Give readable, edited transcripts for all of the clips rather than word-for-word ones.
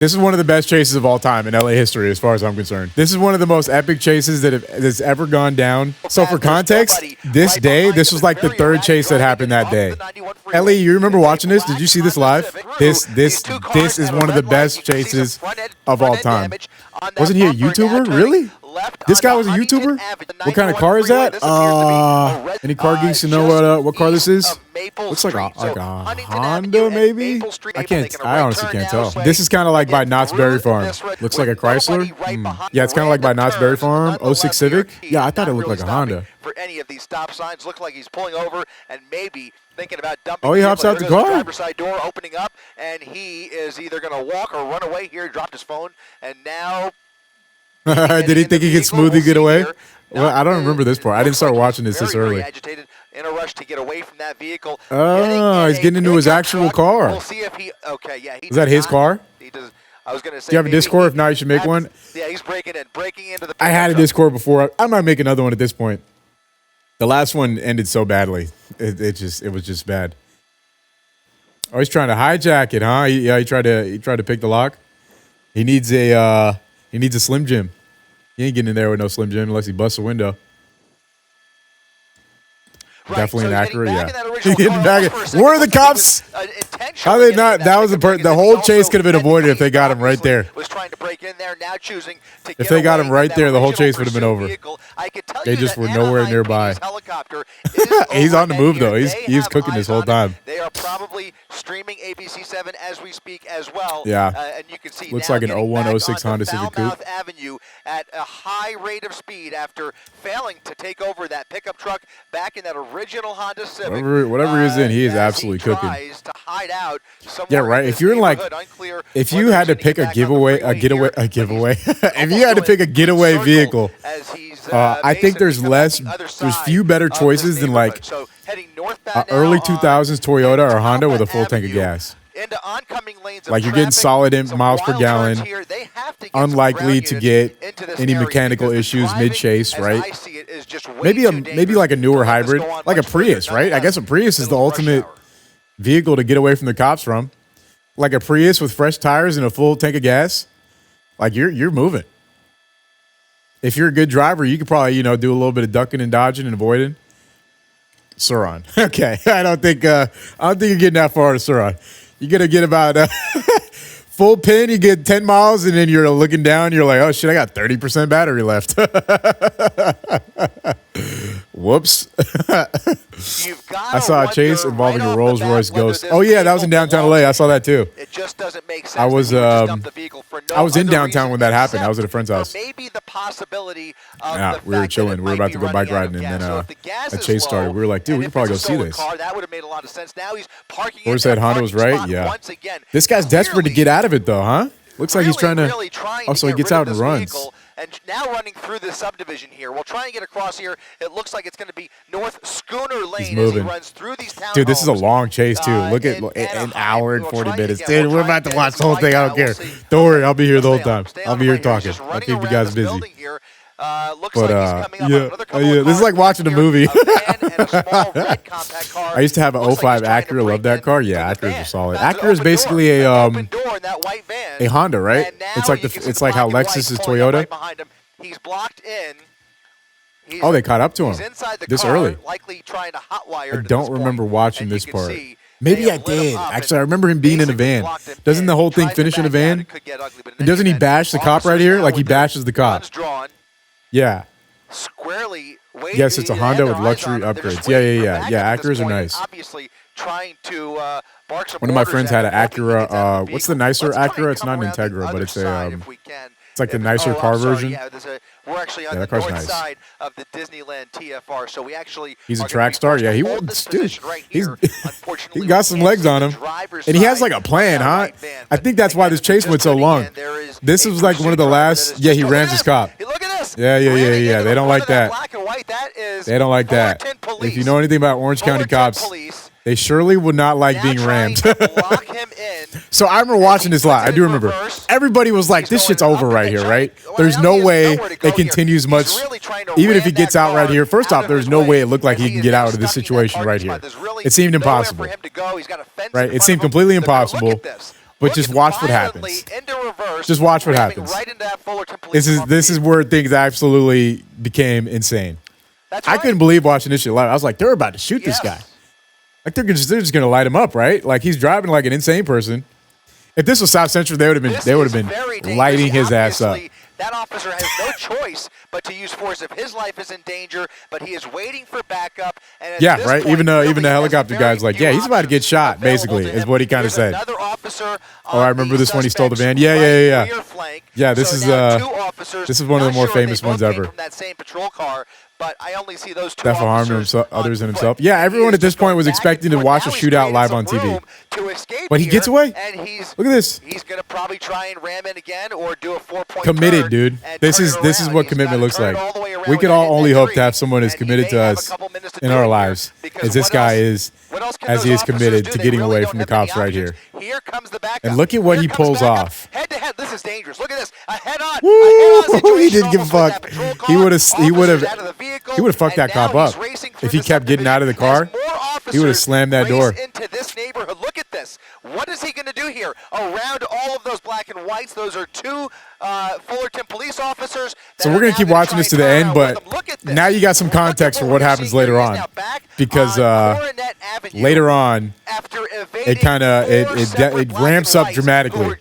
This is one of the best chases of all time in LA history, as far as I'm concerned. This is one of the most epic chases that's ever gone down. So for context, this was like the third chase that happened that day. Ellie, you remember watching this? Did you see this live? This is one of the best chases of all time. Wasn't he a YouTuber? Really? This guy was a YouTuber? What kind of car is that? Any car geeks to know what car this is? Looks like a Honda, maybe? I honestly can't tell. This is kind of like by Knott's Berry Farm. Looks like a Chrysler. Yeah, it's kind of like by Knott's Berry Farm. 06 Civic. Yeah, I thought it looked like a Honda. For any of these stop signs, look like he's pulling over and maybe thinking about dumping. Oh, he hops out the car. Driver's side door opening up, and he is either going to walk or run away here. He dropped his phone, and now. Did he think he could smoothly get away? Well, I don't remember this part. I didn't start watching this early. Agitated, in a rush to get away from that vehicle. Oh, he's getting into his actual car. We'll see if he. Okay, yeah. Is that his car? He does. I was going to say. Do you have a Discord? If not, you should make one. Yeah, he's breaking into the. I had a Discord before. I might make another one at this point. The last one ended so badly. It was just bad. Oh, he's trying to hijack it, huh? He tried to pick the lock. He needs a Slim Jim. He ain't getting in there with no Slim Jim unless he busts a window. Right, definitely an Acura, yeah. Getting back. Where are the cops? How they not? That was the whole chase could have been avoided if they got him right there. Was trying to break in there, now choosing to if they got him right there, the whole chase would have been over. They just were nowhere nearby. He's on the move though. He's cooking this whole time. They are probably streaming ABC7 as we speak as well. Yeah. And you can see looks like an 0106 Honda Civic Coupe. Avenue at a high rate of speed after failing to take over that pickup truck back in that original Honda Civic. Whatever he's in, he is absolutely cooking. To hide out yeah, right. If you're in like, if you had to pick a getaway. If you had to pick a getaway vehicle, I think there's few better choices than like early 2000s Toyota or Honda with a full tank of gas. Like you're getting solid miles per gallon, unlikely to get any mechanical issues mid-chase, right? Maybe like a newer hybrid, like a Prius, right? I guess a Prius is the ultimate vehicle to get away from the cops from. Like a Prius with fresh tires and a full tank of gas, like you're moving. If you're a good driver, you could probably do a little bit of ducking and dodging and avoiding. Suron, okay. I don't think you're getting that far to Suron. You're gonna get about full pin. You get 10 miles, and then you're looking down. You're like, oh shit, I got 30% battery left. Whoops. I saw a chase involving a Rolls Royce Ghost. Oh yeah, that was in downtown LA. I saw that too. It just doesn't make sense. I was in downtown when that happened. I was at a friend's house. Maybe the possibility yeah, we were chilling. We were about to go bike riding, and then a chase started. We were like, dude, we could probably go see this. That would have made a lot of sense. Now he's parking. Or said Honda was right. Yeah. This guy's desperate to get out of it though, huh? Looks like he's trying to. Oh, so he gets out and runs. And now running through the subdivision here. We'll try and get across here. It looks like it's going to be North Schooner Lane as he runs through these townhomes. Dude, this is a long chase, too. Look at an hour and 40 minutes. Dude, we're about to watch the whole thing. I don't care. Don't worry. I'll be here the whole time. I'll be here talking. I'll keep you guys busy. But, yeah, this is like watching a movie. I used to have an 05 Acura. Love that car. Yeah, Acuras are solid. Acura is basically a Honda, right? It's like how Lexus is Toyota. He's blocked in. Oh, they caught up to him this early. Likely trying to hotwire. I don't remember watching this part. Maybe I did. Actually, I remember him being in a van. Doesn't the whole thing finish in a van? And doesn't he bash the cop right here? Like he bashes the cop. Yeah. Squarely. Yes, it's a Honda with luxury upgrades. Yeah. Acuras are nice. Obviously, trying to bark some. One of my friends had an Acura. What's the nicer Acura? It's not an Integra, but it's a. It's like the nicer car version. Yeah, we're actually on the north side of the Disneyland TFR, so we actually. He's a track star. Yeah, he wants. Dude, he got some legs on him, and he has like a plan, huh? I think that's why this chase went so long. This was like one of the last. Yeah, he rams his cop. Look at this. Yeah. They don't like that. They don't like that. If you know anything about Orange County cops, they surely would not like being rammed. So I remember watching this live. I do remember. Everybody was like, this shit's over right here, right? There's no way it continues much. Even if he gets out right here. First off, there's no way it looked like he can get out of this situation right here. It seemed impossible. Right? It seemed completely impossible. But just watch what happens. Just watch what happens. This is where things absolutely became insane. I couldn't believe watching this shit live. I was like, they're about to shoot this guy. Like they're just going to light him up, right? Like he's driving like an insane person. If this was South Central, they would have been lighting his ass up. That officer has no choice but to use force if his life is in danger, but he is waiting for backup. And yeah, right? Even the helicopter guy's like, yeah, he's about to get shot, basically, is what he kind of said. Oh, I remember this one. He stole the van. Yeah. Yeah, this is one of the more famous ones ever. From that same patrol car. But I only see those two definitely harmed others and himself. Yeah, everyone at this point was expecting to watch a shootout live on TV. But he gets away. Look at this. He's going to probably try and ram in again or do a 4-point committed, dude. This is what commitment looks like. We can all only hope to have someone as committed to us in our lives as this guy is, as he is committed to getting away from the cops right here. And look at what he pulls off. Head to head, this is dangerous. Look at this. A head-on. Woo! He didn't give a fuck. He would have fucked that cop up. If he kept getting out of the car, he would have slammed that door. Into this neighborhood. Look at this. What is he going to do here? Around all of those black and whites, those are two Fullerton police officers. So we're going to keep watching this to the end, but now you got some context for what happens later on. Because later on, it ramps up dramatically.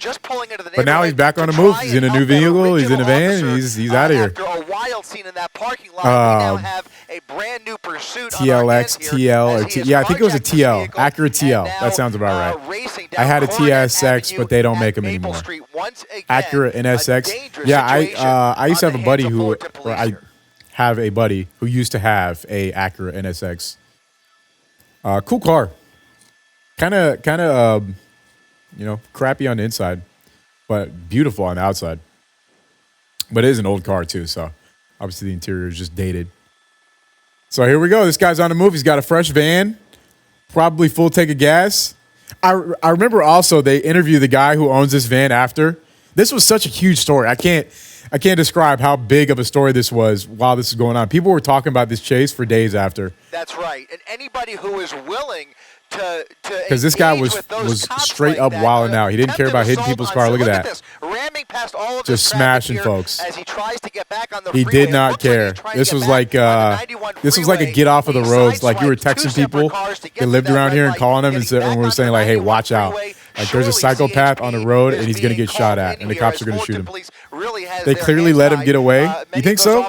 But now he's back on the move. He's in a new vehicle. He's in a van. And he's out of here. After a wild scene in that parking lot, we now have a brand new pursuit. TLX, TL, or yeah, I think it was a TL, Acura TL. That sounds about right. I had a TSX, but they don't make them anymore. Acura NSX. Yeah, I used to have a buddy who, or I have a buddy who used to have a Acura NSX. Cool car. Kind of, crappy on the inside, but beautiful on the outside. But it is an old car too, so obviously the interior is just dated. So here we go. This guy's on the move. He's got a fresh van, probably full tank of gas. I remember also they interviewed the guy who owns this van after. This was such a huge story. I can't describe how big of a story this was while this is going on. People were talking about this chase for days after. That's right. And anybody who is willing to because this guy was straight up wilding out. He didn't care about hitting people's car. Look at that. Ramming past all of just smashing folks. As he tries to get back on the he did not care. This was like a get off of the roads. Like you were texting people that lived around here and calling them and we were saying like, hey, watch out. Like there's a psychopath on the road and he's going to get shot at and the cops are going to shoot him. They clearly let him get away. You think so?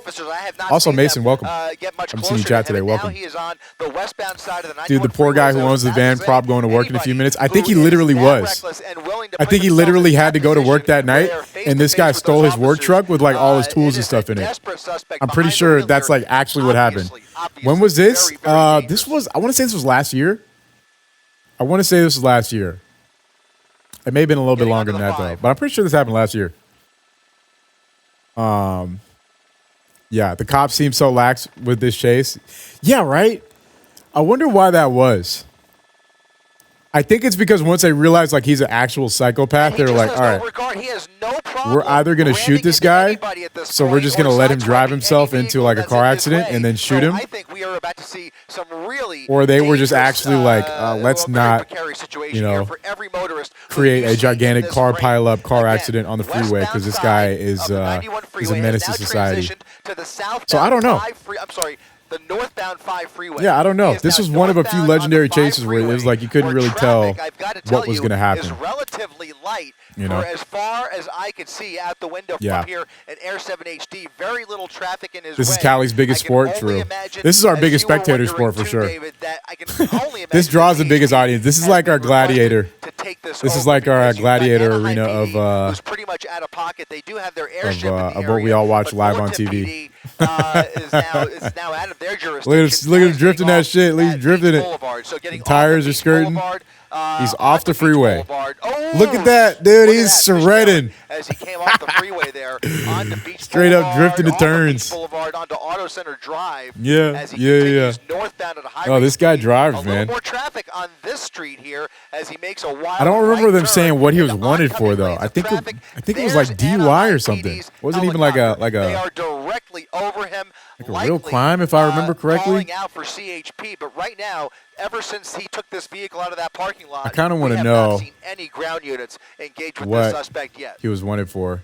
Also, Mason, welcome. I'm seeing you chat today. Welcome. Dude, the poor guy who owns the van, prop going to work in a few minutes. I think he literally was. I think he literally had to go to work that night and this guy stole his work truck with like all his tools and stuff in it. I'm pretty sure that's like actually what happened. When was this? I want to say this was last year. It may have been a little bit longer than that though, but I'm pretty sure this happened last year. Yeah, the cops seem so lax with this chase. Yeah, right? I wonder why that was. I think it's because once they realize like he's an actual psychopath, they're like, all right, we're either going to shoot this guy, so we're just going to let him drive himself into like a car accident and then shoot him. Or they were just actually like, let's not, create a gigantic car pileup car accident on the freeway because this guy is a menace to society. So I don't know. The northbound 5 freeway. Yeah, I don't know. This was one of a few legendary chases where it was like you couldn't really tell what was going to happen. Is relatively light for as far as I could see out the window from here at Air 7 HD. Very little traffic in his way. This is Cali's biggest sport, true. This is our biggest spectator sport for sure. This draws the biggest audience. This is like our gladiator. This is like our gladiator arena of pretty much out of pocket. They do have their airship of what we all watch live on TV. Is now out of their jurisdiction. Look at him drifting that shit. He's drifting it. Tires are skirting. He's off the freeway. Look at that, dude. He's shredding. As he came off the freeway there onto Beach straight up drifting the turns. Boulevard onto Auto Center Drive. Yeah. Northbound at a high this guy drives, man. A little more traffic on this street here as he makes a wild. I don't remember them saying what he was wanted for though. I think it was like DUI or something. It wasn't even like a. They are directly over him. Like a real climb, if I remember correctly. Calling out for CHP, but right now, ever since he took this vehicle out of that parking lot, I kind of want to know. know Not seen any ground units engaged with the suspect yet. He was wanted for.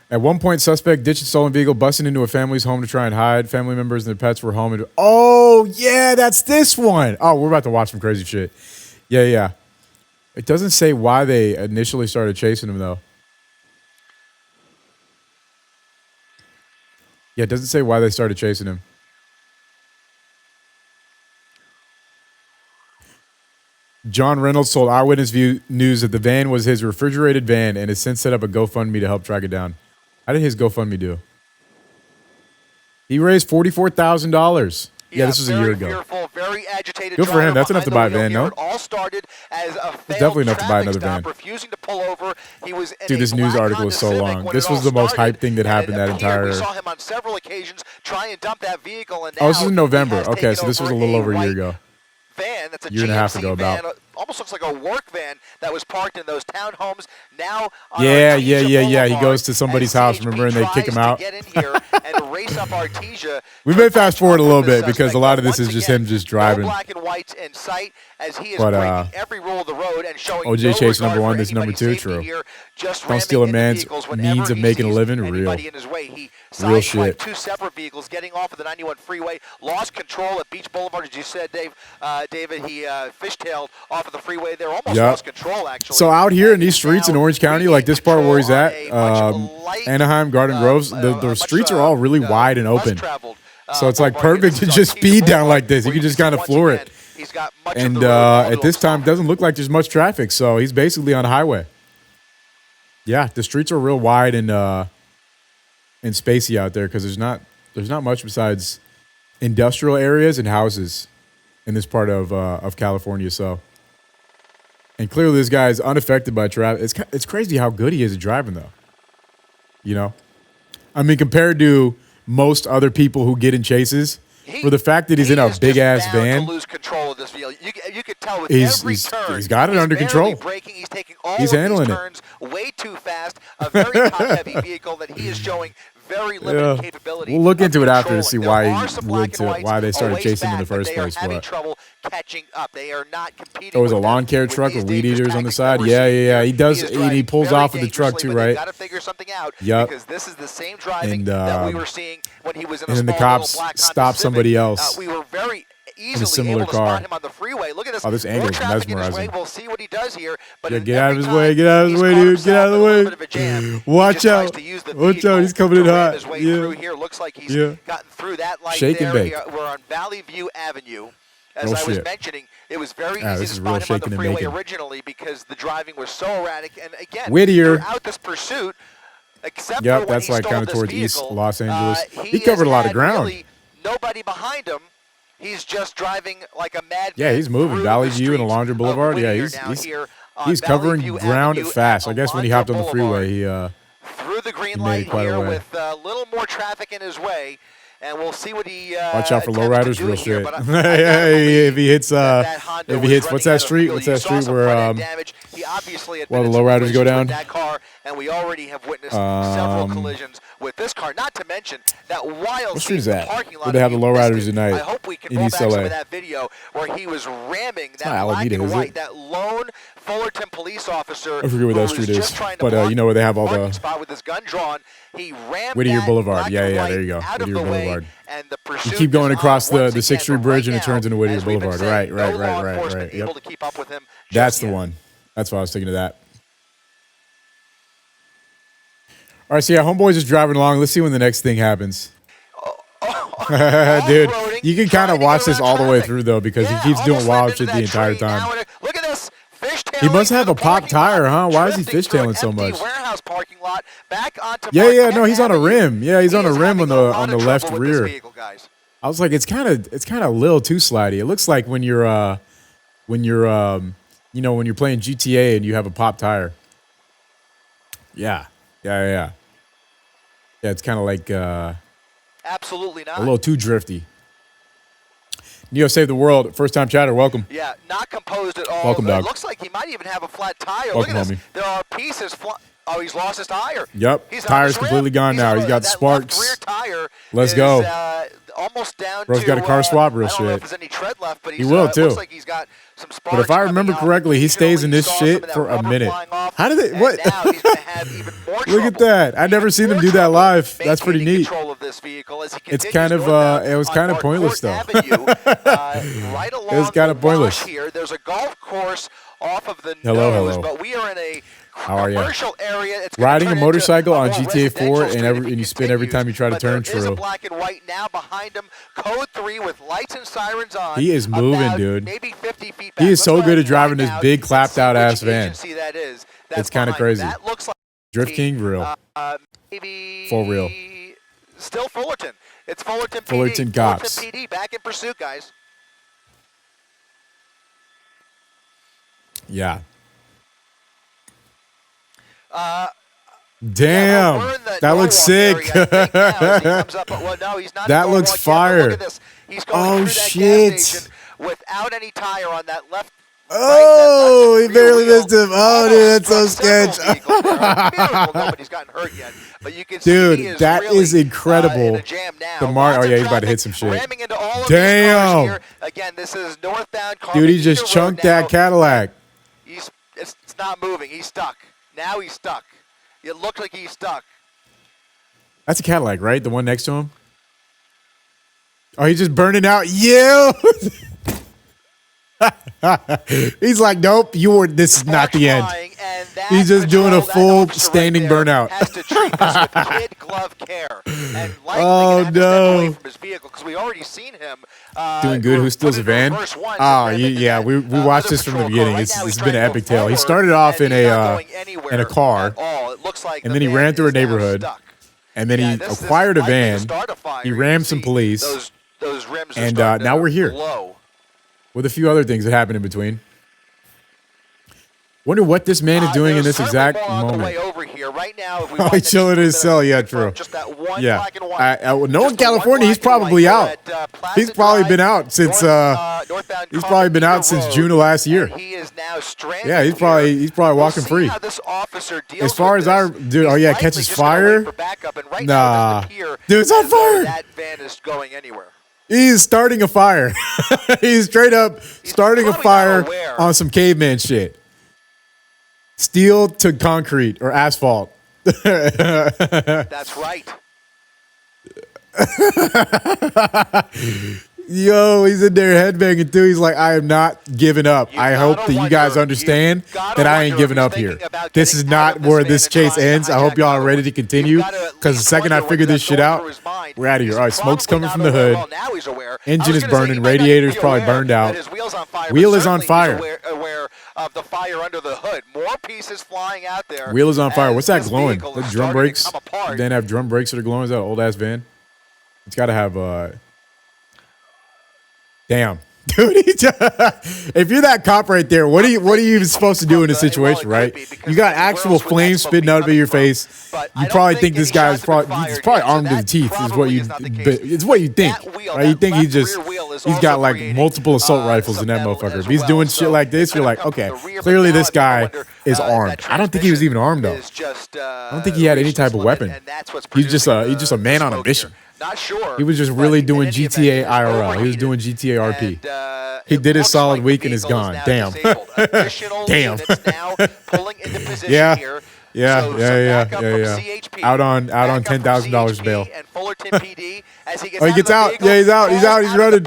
At one point, suspect ditched a stolen vehicle, busting into a family's home to try and hide. Family members and their pets were home. And oh, yeah, that's this one. Oh, we're about to watch some crazy shit. Yeah, yeah. It doesn't say why they initially started chasing him, though. Yeah, it doesn't say why they started chasing him. John Reynolds told Eyewitness News that the van was his refrigerated van and has since set up a GoFundMe to help track it down. How did his GoFundMe do? He raised $44,000. Yeah, this was a year ago. Fearful, very agitated. Good for him. That's enough to buy a van, no? It all started as a it's definitely enough to buy another van. Refusing to pull over. He was Dude, this news article is so long. This was the most hyped thing that happened that entire. We saw him on several occasions try and dump that vehicle. And oh, this is in November. Okay, so this was a little over a year ago. Van that's a year and a half ago van, about. Almost looks like a work van that was parked in those townhomes. Now, yeah. He goes to somebody's house, remember, and they kick him out. Get in here and race up Artesia. We may fast forward a little bit because a lot of this is just him just driving. No black and whites in sight as he is breaking every rule of the road and showing OJ Chase number one, this number two, true. Don't steal a man's means of making a living, real. Real shit. Two separate vehicles getting off of the 91 freeway, lost control at Beach Boulevard, as you said, David. He fishtailed off of the freeway there, almost lost control, actually. So out here in these streets in Orange County, like this part where he's at, Anaheim, Garden Groves, the streets are all really wide and open. So it's like perfect to just speed down like this. You can just kind of floor it. And at this time, it doesn't look like there's much traffic, so he's basically on a highway. Yeah, the streets are real wide and spacey out there because there's not much besides industrial areas and houses in this part of California. So, and clearly this guy is unaffected by traffic. It's crazy how good he is at driving, though. You know, I mean, compared to most other people who get in chases, for the fact that he's in a big ass van, to lose control of this vehicle. You could tell with every turn, he's got it under control. Braking, he's taking all he's handling these turns way too fast. A very top-heavy vehicle that he is showing very limited capability. We'll look into it after to see why they started chasing him in the first place. They are having trouble catching up. They are not competing. There was a lawn care truck with weed eaters on the side. Yeah. He does. He pulls off of the truck too, right? Got to figure something out. Yep. Because this is the same driving that we were seeing when he was in and then the cops stop somebody else. We were very in a similar car. Him on the freeway. Look at this. Oh, this angle is mesmerizing. We'll see what he does here. But yeah, get out of his way. Get out of his way, dude. Get out of the way. Watch out. Watch out. He's coming in hot. Yeah. Here. Looks like he's gotten through that light Shake and bake. We're on Valley View Avenue. As I was mentioning, it was very easy to spot him on the freeway originally because the driving was so erratic. And again, Whittier. throughout this pursuit, except for when that's he like stole kind of this towards vehicle, East Los Angeles. He covered a lot of ground. Really nobody behind him. He's just driving like a madman. Yeah, he's moving. Valley View and Alondra Boulevard. Yeah, he's covering ground fast. I guess when he hopped on the freeway, he through the green light here with a little more traffic in his way. And we'll see what he watch out for lowriders, real shit. If he hits what's that street? What's that street where the lowriders go down? That car, and we already have witnessed several collisions with this car. Not to mention that wild street is that? Where they have the lowriders tonight? I hope we can roll back some of that video where he was ramming that black and white, that lone Fullerton police officer. I forget where that street is, but you know where they have all the spot with his gun drawn. He rammed Whittier Boulevard. Yeah, there you go. Whittier Boulevard. You keep going across the 6th Street Bridge and it turns into Whittier Boulevard. Right. Yep. That's the one. That's why I was thinking of that. All right, so yeah, homeboy's just driving along. Let's see when the next thing happens. Dude, you can kind of watch this all the way through, though, because he keeps doing wild shit the entire time. Look at this. He must have a pop tire, huh? Why is he fishtailing so much? Warehouse parking lot, back onto no, he's on a rim. Yeah, he's on a rim on the left rear. I was like, it's kind of a little too slidey. It looks like when you're when you're playing GTA and you have a pop tire. Yeah, it's kind of like absolutely not. A little too drifty. Neo Save the World, first time chatter, welcome. Yeah, not composed at all. Welcome, dog. It looks like he might even have a flat tire. Welcome, Look at homie. this. There are pieces Oh, he's lost his tire. Yep. Tire's completely gone now. He's got the sparks. Rear tire Let's go. Almost down Bro's to, got a car swap real I don't know shit. if there's any tread left, but He will too. Looks like he's got some sparks. But if I remember correctly, he stays in this shit for a minute. How did they? What? Now he's gonna have even more Look at that! I never seen him do that live. That's pretty neat. It's kind of it was kind of pointless though. Right along it was kind of pointless. Here, there's a golf course off of the hello. but we are in a How are you? commercial area. It's riding a motorcycle on GTA 4 and you spin every time you try to turn. There is a True. black and white now behind him. Code 3 with lights and sirens on. He is moving, about dude. Maybe 50 feet back. He is so good at driving this now. big clapped out ass van. That is. It's kind of crazy. That looks like Drift King real. Maybe For real. Still Fullerton. It's Fullerton PD. Fullerton cops. Fullerton PD back in pursuit, guys. Yeah. Damn, that looks sick. That looks fire. Oh shit! Without any tire on that left. Oh, he barely missed him. Oh, dude, that's so sketch. Nobody's gotten hurt yet, but you can dude, that is incredible. The Mario. Oh yeah, he's about to hit some shit. Damn. Again, this is northbound. Dude, he just chunked that Cadillac. It's not moving. He's stuck. Now he's stuck. It looked like he's stuck. That's a Cadillac, right? The one next to him? Oh, he's just burning out. Yeah. He's like, nope, this is not the end. He's just doing a full standing burnout. Has to treat this with kid glove care. And oh, no. From his vehicle, because we already seen him doing good. Who steals a van? Oh, yeah. We watched this from the beginning. It's been an epic tale. He started off in a car, and then he ran through a neighborhood, and then he acquired a van. He rammed some police, and now we're here with a few other things that happened in between. Wonder what this man is doing in this exact moment. Oh, he's chilling in his cell. Yeah, true. Yeah. No, in California, he's probably out. He's probably been out since. He's probably been out since June of last year. Yeah, he's probably walking free. As far as dude, oh yeah, catches fire. Nah, dude, it's on fire. That van is going anywhere. He's starting a fire. He's straight up starting a fire on some caveman shit. Steel to concrete or asphalt. That's right. Yo, he's in there headbanging too. He's like, I am not giving up. I hope that you guys understand that I ain't giving up here. This is not where this chase ends. I hope y'all are ready to continue, because the second I figure this shit out, we're out of here. All right, smoke's coming from the hood. Engine is burning. Radiator's probably burned out. Wheel is on fire. Of the fire under the hood. More pieces flying out there. Wheel is on fire. What's that glowing? The drum brakes? They didn't have drum brakes that are glowing. Is that an old ass van? It's got to have damn. Dude, if you're that cop right there, what are you even supposed to do in a situation, right? You got actual flames spitting out of your face. You probably think this guy is he's probably armed to the teeth. It's what you think, right? You think he's got like multiple assault rifles in that motherfucker. If he's doing shit like this, you're like, okay, clearly this guy is armed. I don't think he was even armed though. I don't think he had any type of weapon. He's just a man on a mission. Not sure. He was just really doing GTA IRL. He was doing GTA RP. He did his solid week and is gone. Damn. Damn. Yeah. Out on $10,000 bail. Oh, he gets out. Yeah, he's out. He's out. He's running.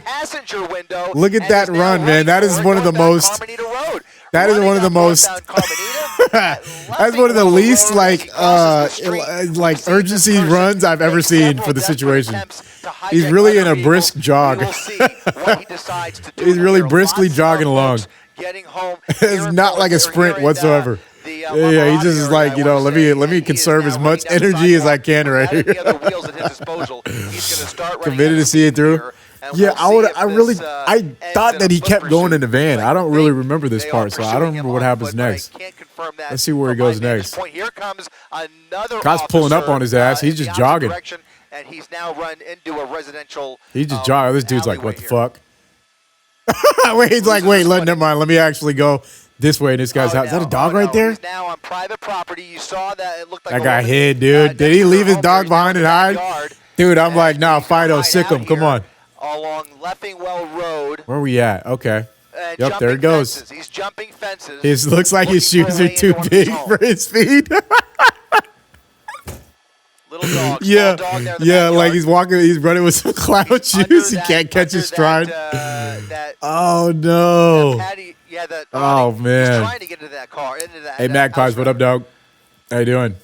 Look at that run, man. That is one of the most. That is one of the most. That's one of the least like urgency runs I've ever seen for the situation. He's really in a brisk jog. He's really briskly jogging along. It's not like a sprint whatsoever. Yeah, he just is like, let me conserve as much energy as I can right here. Committed to see it through. Yeah, I thought that he kept going in the van. I don't really remember this part, so I don't remember what happens next. Let's see where he goes next. Cop's pulling up on his ass. He's just jogging. And he's now run into a residential. He's just jogging. This dude's like, what the fuck? Wait, he's like, wait, never mind. Let me actually go. this way in this guy's house. Is that a dog right there? He's now on private property. You saw that. It looked like that guy hid, dude. Did he leave his dog behind and hide? Dude, I'm like, nah, Fido, sick him. Come on. Along Leffingwell Road. Where are we at? Okay. Yep, there he goes. Fences. He's jumping fences. It looks like his shoes are too big for his feet. Little dog. Yeah, dog there in the yeah, backyard. like he's running with some cloud shoes. He can't catch his stride. Oh no! Oh man! He's trying to get into that car. Hey Magpies, what up, dog? How you doing?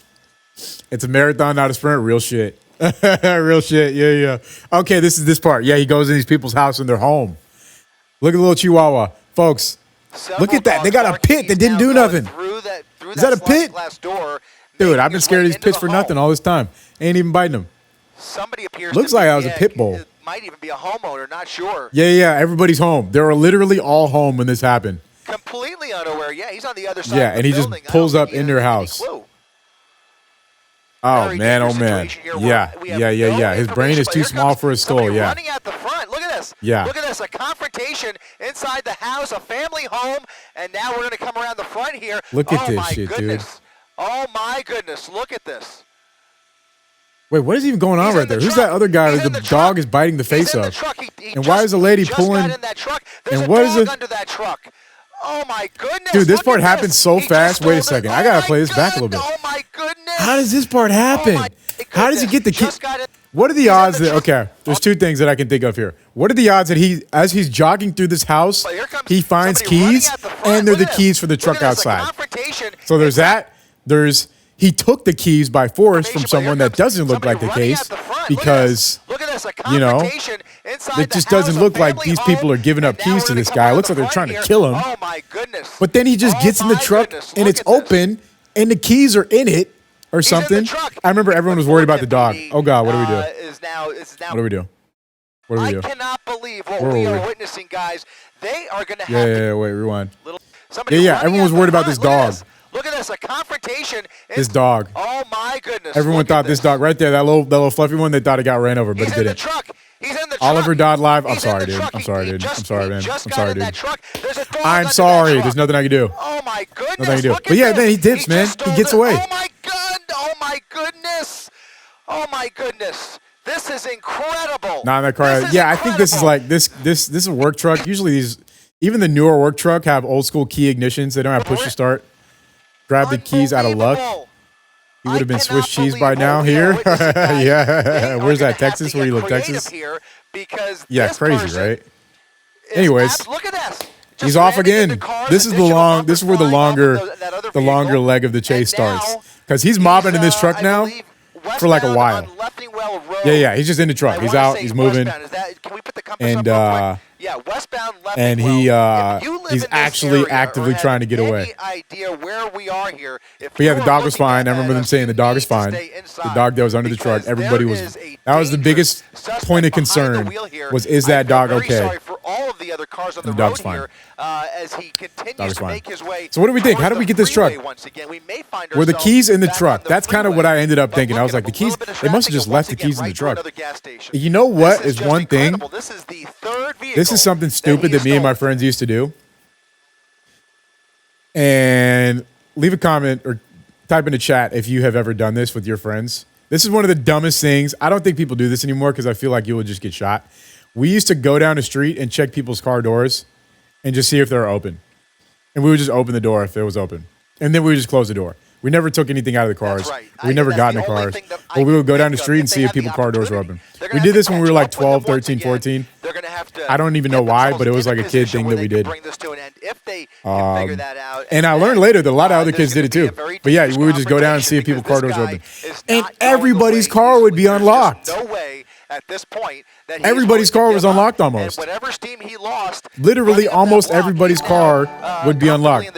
It's a marathon, not a sprint. Real shit. Real shit. Yeah, yeah. Okay, this is this part. Yeah, he goes in these people's house and they're home. Look at the little Chihuahua, folks. Look at that. They got a pit that didn't do nothing. Is that a pit? Dude, I've been scared of these pits for nothing all this time. Ain't even biting them. Somebody appears. Looks like I was a pit bull. It might even be a homeowner. Not sure. Yeah, yeah. Everybody's home. They were literally all home when this happened. Completely unaware. Yeah, he's on the other side. Yeah, of the and he building. just pulls up in their house. Oh man, oh man. Yeah, yeah, yeah, yeah. His brain is too small for his skull. Yeah. Running at the front. Look at this. Yeah. Look at this. A confrontation inside the house, a family home, and now we're gonna come around the front here. Look at this shit, dude. Oh my goodness. Look at this. Wait, what is even going on right there? Who's that other guy? The dog is biting the face up. And why is the lady pulling? And what is it? Under that truck. Oh my goodness. Dude, this part happened so fast. Wait a second. I gotta play this back a little bit. Oh my goodness. How does this part happen? How does he get the key? What are the odds that, okay, there's two things that I can think of here. What are the odds that as he's jogging through this house, he finds keys, and they're the keys for the truck outside? So there's that. He took the keys by force from someone that doesn't look like the case, because, you know, it just doesn't look like these people are giving up keys to this guy. It looks like they're trying to kill him. Oh my goodness. But then he just gets in the truck, and it's open, and the keys are in it. Or something. I remember everyone was worried about the dog. Oh God, what do we do? What do we do? What do we do? I cannot believe what we are witnessing, guys. They are going to have Yeah, wait, rewind. Yeah, everyone was worried about this dog. Look at this, a confrontation. This dog. Oh my goodness. Everyone thought this dog right there, that little fluffy one, they thought it got ran over, but it didn't. He's in the truck. Oliver died live. I'm sorry, dude. I'm sorry, dude. I'm sorry, man. I'm sorry, dude. I'm sorry. There's nothing I can do. Oh my goodness. Nothing I can do. But yeah, then he dips, man. He gets away. Oh my god. Oh my goodness. Oh my goodness. This is incredible. Nah, that car. Yeah, I think this is like this is a work truck. Usually even the newer work truck have old school key ignitions. They don't have push to start. Grab the keys out of luck. He would have been Swiss cheese by now here. Yeah. Where's that? Texas? Where you live? Texas? Yeah, crazy, right? Anyways, look at this. He's off again. This is where the longer leg of the chase starts. Because he's mobbing in this truck now for like a while. Yeah. He's just in the truck. He's out. He's moving. And yeah, westbound and he's actually actively trying to get away. Idea where we are here? But yeah, the dog was fine. I remember them saying the dog is fine. The dog that was under the truck. Everybody was. That was the biggest point of concern. Is that dog okay? For all of the other cars on the dog's road fine. here, as he continues to make his way. So what do we think? How do we get this truck? Were the keys in the truck? That's kind of what I ended up thinking. I was like, the keys. They must have just left the keys in the truck. You know what is one thing? This is something stupid that me and my friends used to do. And leave a comment or type in the chat if you have ever done this with your friends. This is one of the dumbest things. I don't think people do this anymore because I feel like you will just get shot. We used to go down the street and check people's car doors and just see if they're open. And we would just open the door if it was open. And then we would just close the door. We never took anything out of the cars. Right. We never got in the cars. But we would go down the street and see if people's car doors were open. We did this when we were like 12, 13, 14. I don't even know why, but it was like a kid thing that we did. And I learned later that a lot of other kids did it too. But yeah, we would just go down and see if people's car doors were open. And everybody's car would be unlocked. No way at this point that everybody's car was unlocked almost. Whatever steam he lost, literally almost everybody's car would be unlocked.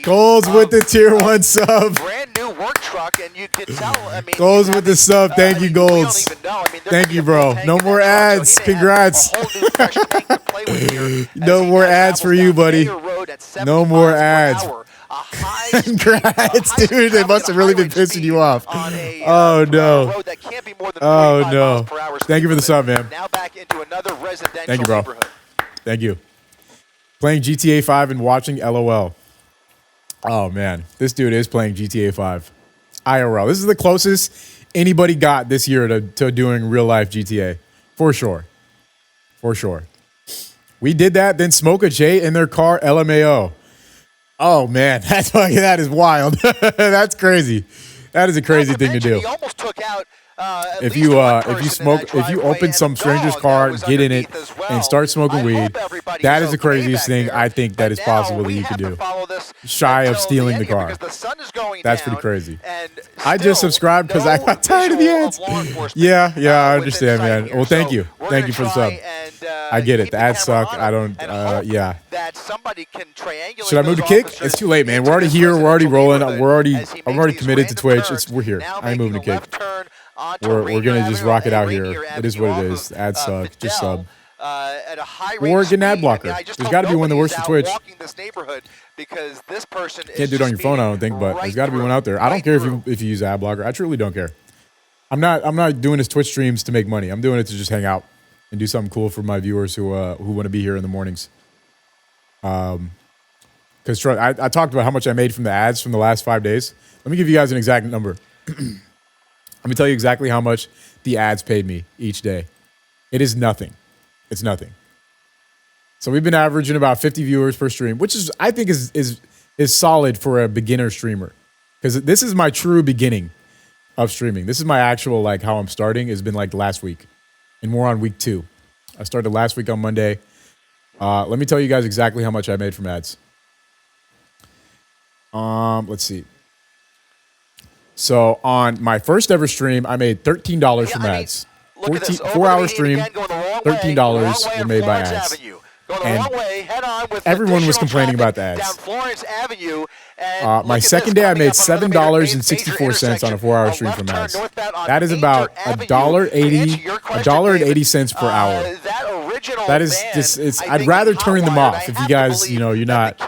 Goals with the tier 1 sub. Brand new work truck, and you could tell. I mean, Goals with the sub. Thank you, Golds. Thank you, bro. No more ads. Congrats. No more ads for you, buddy. No more ads. Congrats, dude. They must have really been pissing you off. Oh, no. Oh, no. Thank you for the sub, man. Thank you, bro. Thank you. Playing GTA 5 and watching LOL. Oh, man. This dude is playing GTA 5. IRL. This is the closest anybody got this year to doing real-life GTA. For sure. For sure. We did that, then Smoke a J in their car, LMAO. Oh, man. That is wild. That's crazy. That is a crazy thing to do. He almost took out if you open some stranger's car, get in it, and start smoking weed, that is the craziest thing I think that is possible that you could do. Shy of stealing the car. That's pretty crazy. I just subscribed because I got tired of the ads. Yeah, I understand, man. Well, thank you. Thank you for the sub. I get it. The ads suck. I don't, yeah. Should I move to kick? It's too late, man. We're already here. We're already rolling. I'm already committed to Twitch. We're here. I ain't moving to kick. We're gonna just rock it out here. It is what it is. Ads suck. Just sub. Or get an ad blocker. There's got to be one that works for Twitch. Can't do it on your phone, I don't think, but there's got to be one out there. I don't care if you use ad blocker. I truly don't care. I'm not doing this Twitch streams to make money. I'm doing it to just hang out and do something cool for my viewers who want to be here in the mornings. Because I talked about how much I made from the ads from the last 5 days. Let me give you guys an exact number. Let me tell you exactly how much the ads paid me each day. It is nothing. It's nothing. So we've been averaging about 50 viewers per stream, which is I think is solid for a beginner streamer. Because this is my true beginning of streaming. This is my actual, like, how I'm starting has been like last week. And we're on week 2. I started last week on Monday. Let me tell you guys exactly how much I made from ads. Let's see. So on my first ever stream, I made $13 from ads. 4-hour stream, $13 were made by ads. And everyone was complaining about the ads. My second day, I made $7.64 on a 4-hour stream from ads. That is about $1.80 per hour. That is just, I'd rather turn them off if you guys, you're not.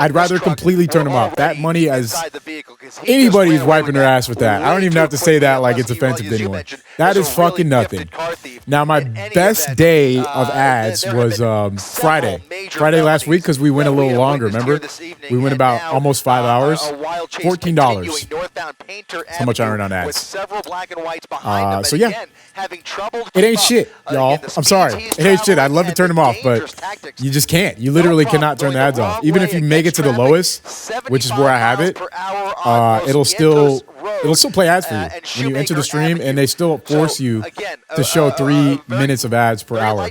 I'd rather completely turn them off. That money, as anybody's wiping their ass with that. I don't even have to say that like it's offensive to anyone. That is fucking nothing. Now, my best day of ads was Friday last week, because we went a little longer, remember? We went about almost 5 hours. $14. That's how much I earned on ads. So yeah, it ain't shit, y'all. I'm sorry. It ain't shit. I'd love to turn them off, but you just can't. You literally cannot turn the ads off. Even if you make it to the lowest, which is where I have it, it'll still play ads for you when you enter the stream, and they still force you to show 3 minutes of ads per hour.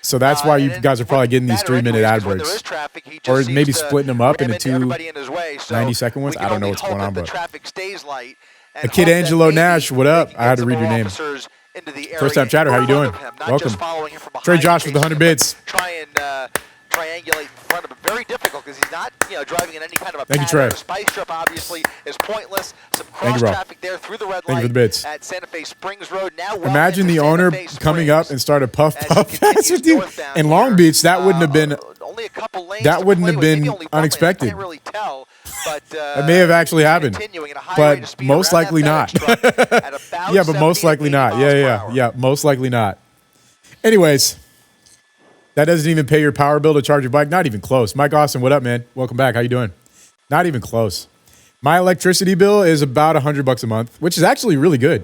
So that's why you guys are probably getting these 3-minute ad breaks, or maybe splitting them up into 2 90-second ones. I don't know what's going on, but the kid Angelo Nash, what up? I had to read your name. First time chatter, how you doing? Welcome. Trey Josh with the 100 bits. Triangulate in front of him. Very difficult because he's not, driving in any kind of a Thank you, Trey. Spice Trip obviously is pointless. Some Thank cross you, traffic there through the red Thank light you for the bits. at Santa Fe Springs Road. Now imagine the owner coming up and started puff fast with you in Long Beach. That wouldn't have been unexpected. Can't really tell, but that may have actually happened, but most likely not. Yeah, but most likely not. Yeah, most likely not. Anyways, that doesn't even pay your power bill to charge your bike. Not even close. Mike Austin, what up, man? Welcome back. How you doing? Not even close. My electricity bill is about $100 a month, which is actually really good,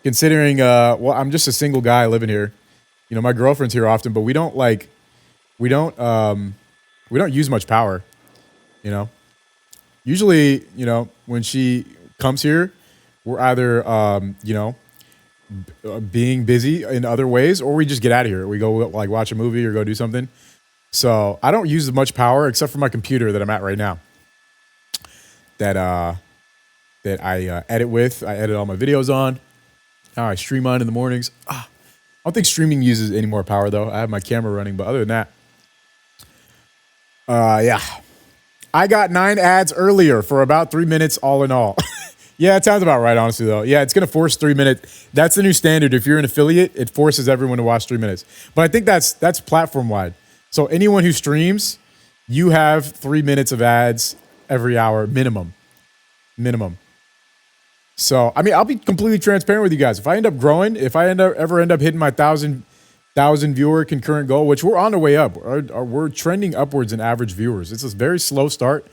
considering. I'm just a single guy living here. My girlfriend's here often, but we don't use much power. Usually, when she comes here, we're either being busy in other ways, or we just get out of here. We go like watch a movie or go do something. So I don't use as much power except for my computer that I'm at right now. That I edit with. I edit all my videos on. Now I stream on in the mornings. I don't think streaming uses any more power though. I have my camera running, but other than that, yeah. I got 9 ads earlier for about 3 minutes all in all. Yeah, it sounds about right, honestly, though. Yeah, it's going to force 3 minutes. That's the new standard. If you're an affiliate, it forces everyone to watch 3 minutes. But I think that's platform-wide. So anyone who streams, you have 3 minutes of ads every hour, minimum. So, I'll be completely transparent with you guys. If I end up growing, if I ever end up hitting my 1,000 viewer concurrent goal, which we're on the way up. We're trending upwards in average viewers. It's a very slow start.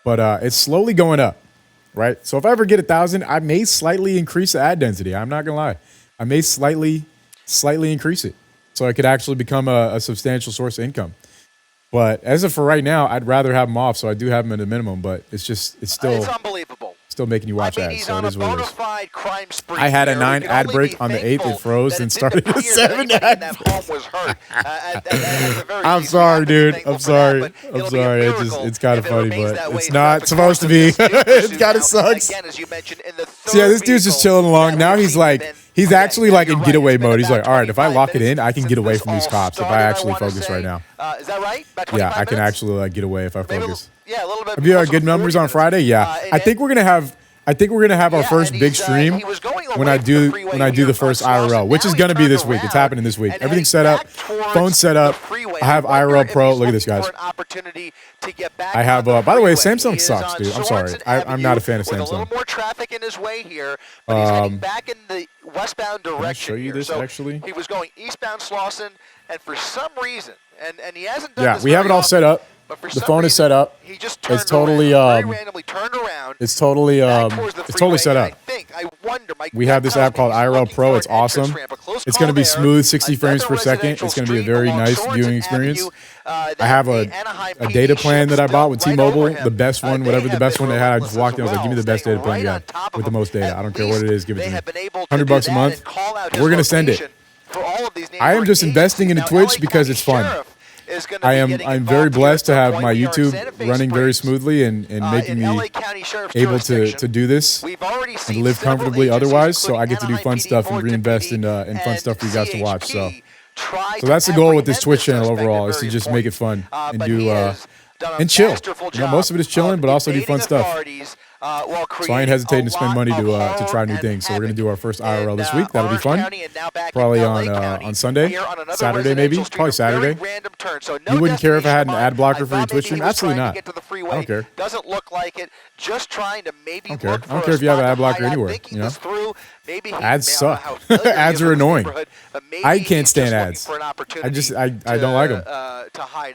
but it's slowly going up, right? So if I ever get 1,000, I may slightly increase the ad density. I'm not gonna lie. I may slightly increase it so it could actually become a substantial source of income. But as of for right now, I'd rather have them off, so I do have them at a minimum. But it's still unbelievable. Still making you watch ads, he's so on it is what it is. crime spree. I had a 9 ad break on the 8th. It froze and started a 7 ad break. I'm sorry, dude. I'm sorry. I'm sorry. It's kind of funny, but it's not supposed to be. It kind of sucks. So yeah, this dude's just chilling along. Now he's like, he's actually like in getaway mode. He's like, all right, if I lock it in, I can get away from these cops if I actually focus right now. Is that right? Yeah, I can actually like get away if I focus. Yeah, a little bit. Have you had good numbers on Friday? Yeah, I think we're gonna have our first big stream when I do the first IRL, which is gonna be this week. It's happening this week. Everything's set up, phone set up. I have IRL Pro. Look at this, guys. I have. By the way, Samsung sucks, dude. I'm sorry. I'm not a fan of Samsung. A little more traffic in his way here, but he's heading back in the westbound direction. Can I show you this actually? He was going eastbound Slauson, and for some reason, and he hasn't done this we have it all set up. The phone is set up. He just it's totally randomly turned around. It's totally set up. We have this app called IRL Pro. It's awesome. It's going to be smooth, 60 frames per second. It's going to be a very nice viewing experience. I have a data plan that I bought with T-Mobile, the best one, whatever the best one they had. I just walked in. I was like, give me the best data plan you got with the most data. I don't care what it is. Give it to me. $100 a month. We're going to send it. I am just investing into Twitch because it's fun. I'm very blessed to have my YouTube running very smoothly and making me able to do this and live comfortably otherwise. So I get to do fun stuff and reinvest in fun stuff for you guys to watch. So that's the goal with this Twitch channel overall, is to just make it fun and do and chill. You know, most of it is chilling, but also do fun stuff. So I ain't hesitating to spend money to try new things. So we're gonna do our first IRL this week. That'll be fun. Probably on Sunday, Saturday maybe, probably Saturday. You wouldn't care if I had an ad blocker for your Twitch stream? Absolutely not. I don't care. Doesn't look like it. Just trying to maybe. I don't care if you have an ad blocker anywhere. You know, ads suck. Ads are annoying. I can't stand ads. I don't like them.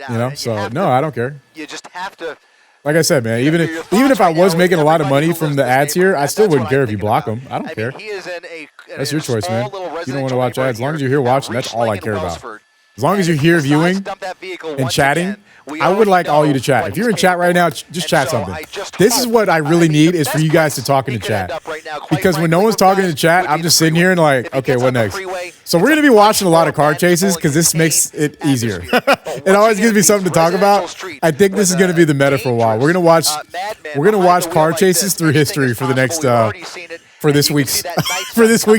You know, so no, I don't care. You just have to. Like I said, man, even if I was making a lot of money from the ads here, I still wouldn't care if you block them. I don't care. That's your choice, man. You don't want to watch ads. As long as you're here watching, that's all I care about. As long as you're here viewing and chatting, I would like all you to chat. If you're in chat right now, just chat something. This is what I really need, is for you guys to talk in the chat. Because when no one's talking in the chat, I'm just sitting here and like, okay, what next? So we're going to be watching a lot of car chases because this makes it easier. It always gives me something to talk about. I think this is going to be the meta for a while. We're going to watch car chases through history for the next for this week's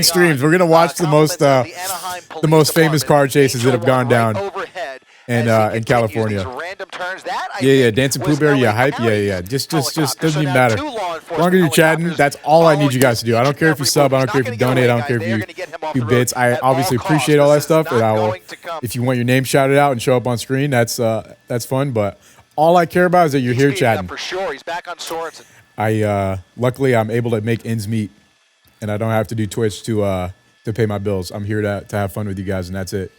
streams. We're going to watch the most famous car chases that have gone down in California. Yeah, Dancing Pooh Bear, hype, just doesn't even matter. As long as you're chatting, that's all I need you guys to do. I don't care if you sub, I don't care if you donate, I don't care if you do bits. I obviously appreciate all that stuff, and I will, if you want your name shouted out and show up on screen, that's fun. But all I care about is that you're here chatting. For sure, he's back on Sorensen. Luckily I'm able to make ends meet, and I don't have to do Twitch to pay my bills. I'm here to have fun with you guys, and that's it.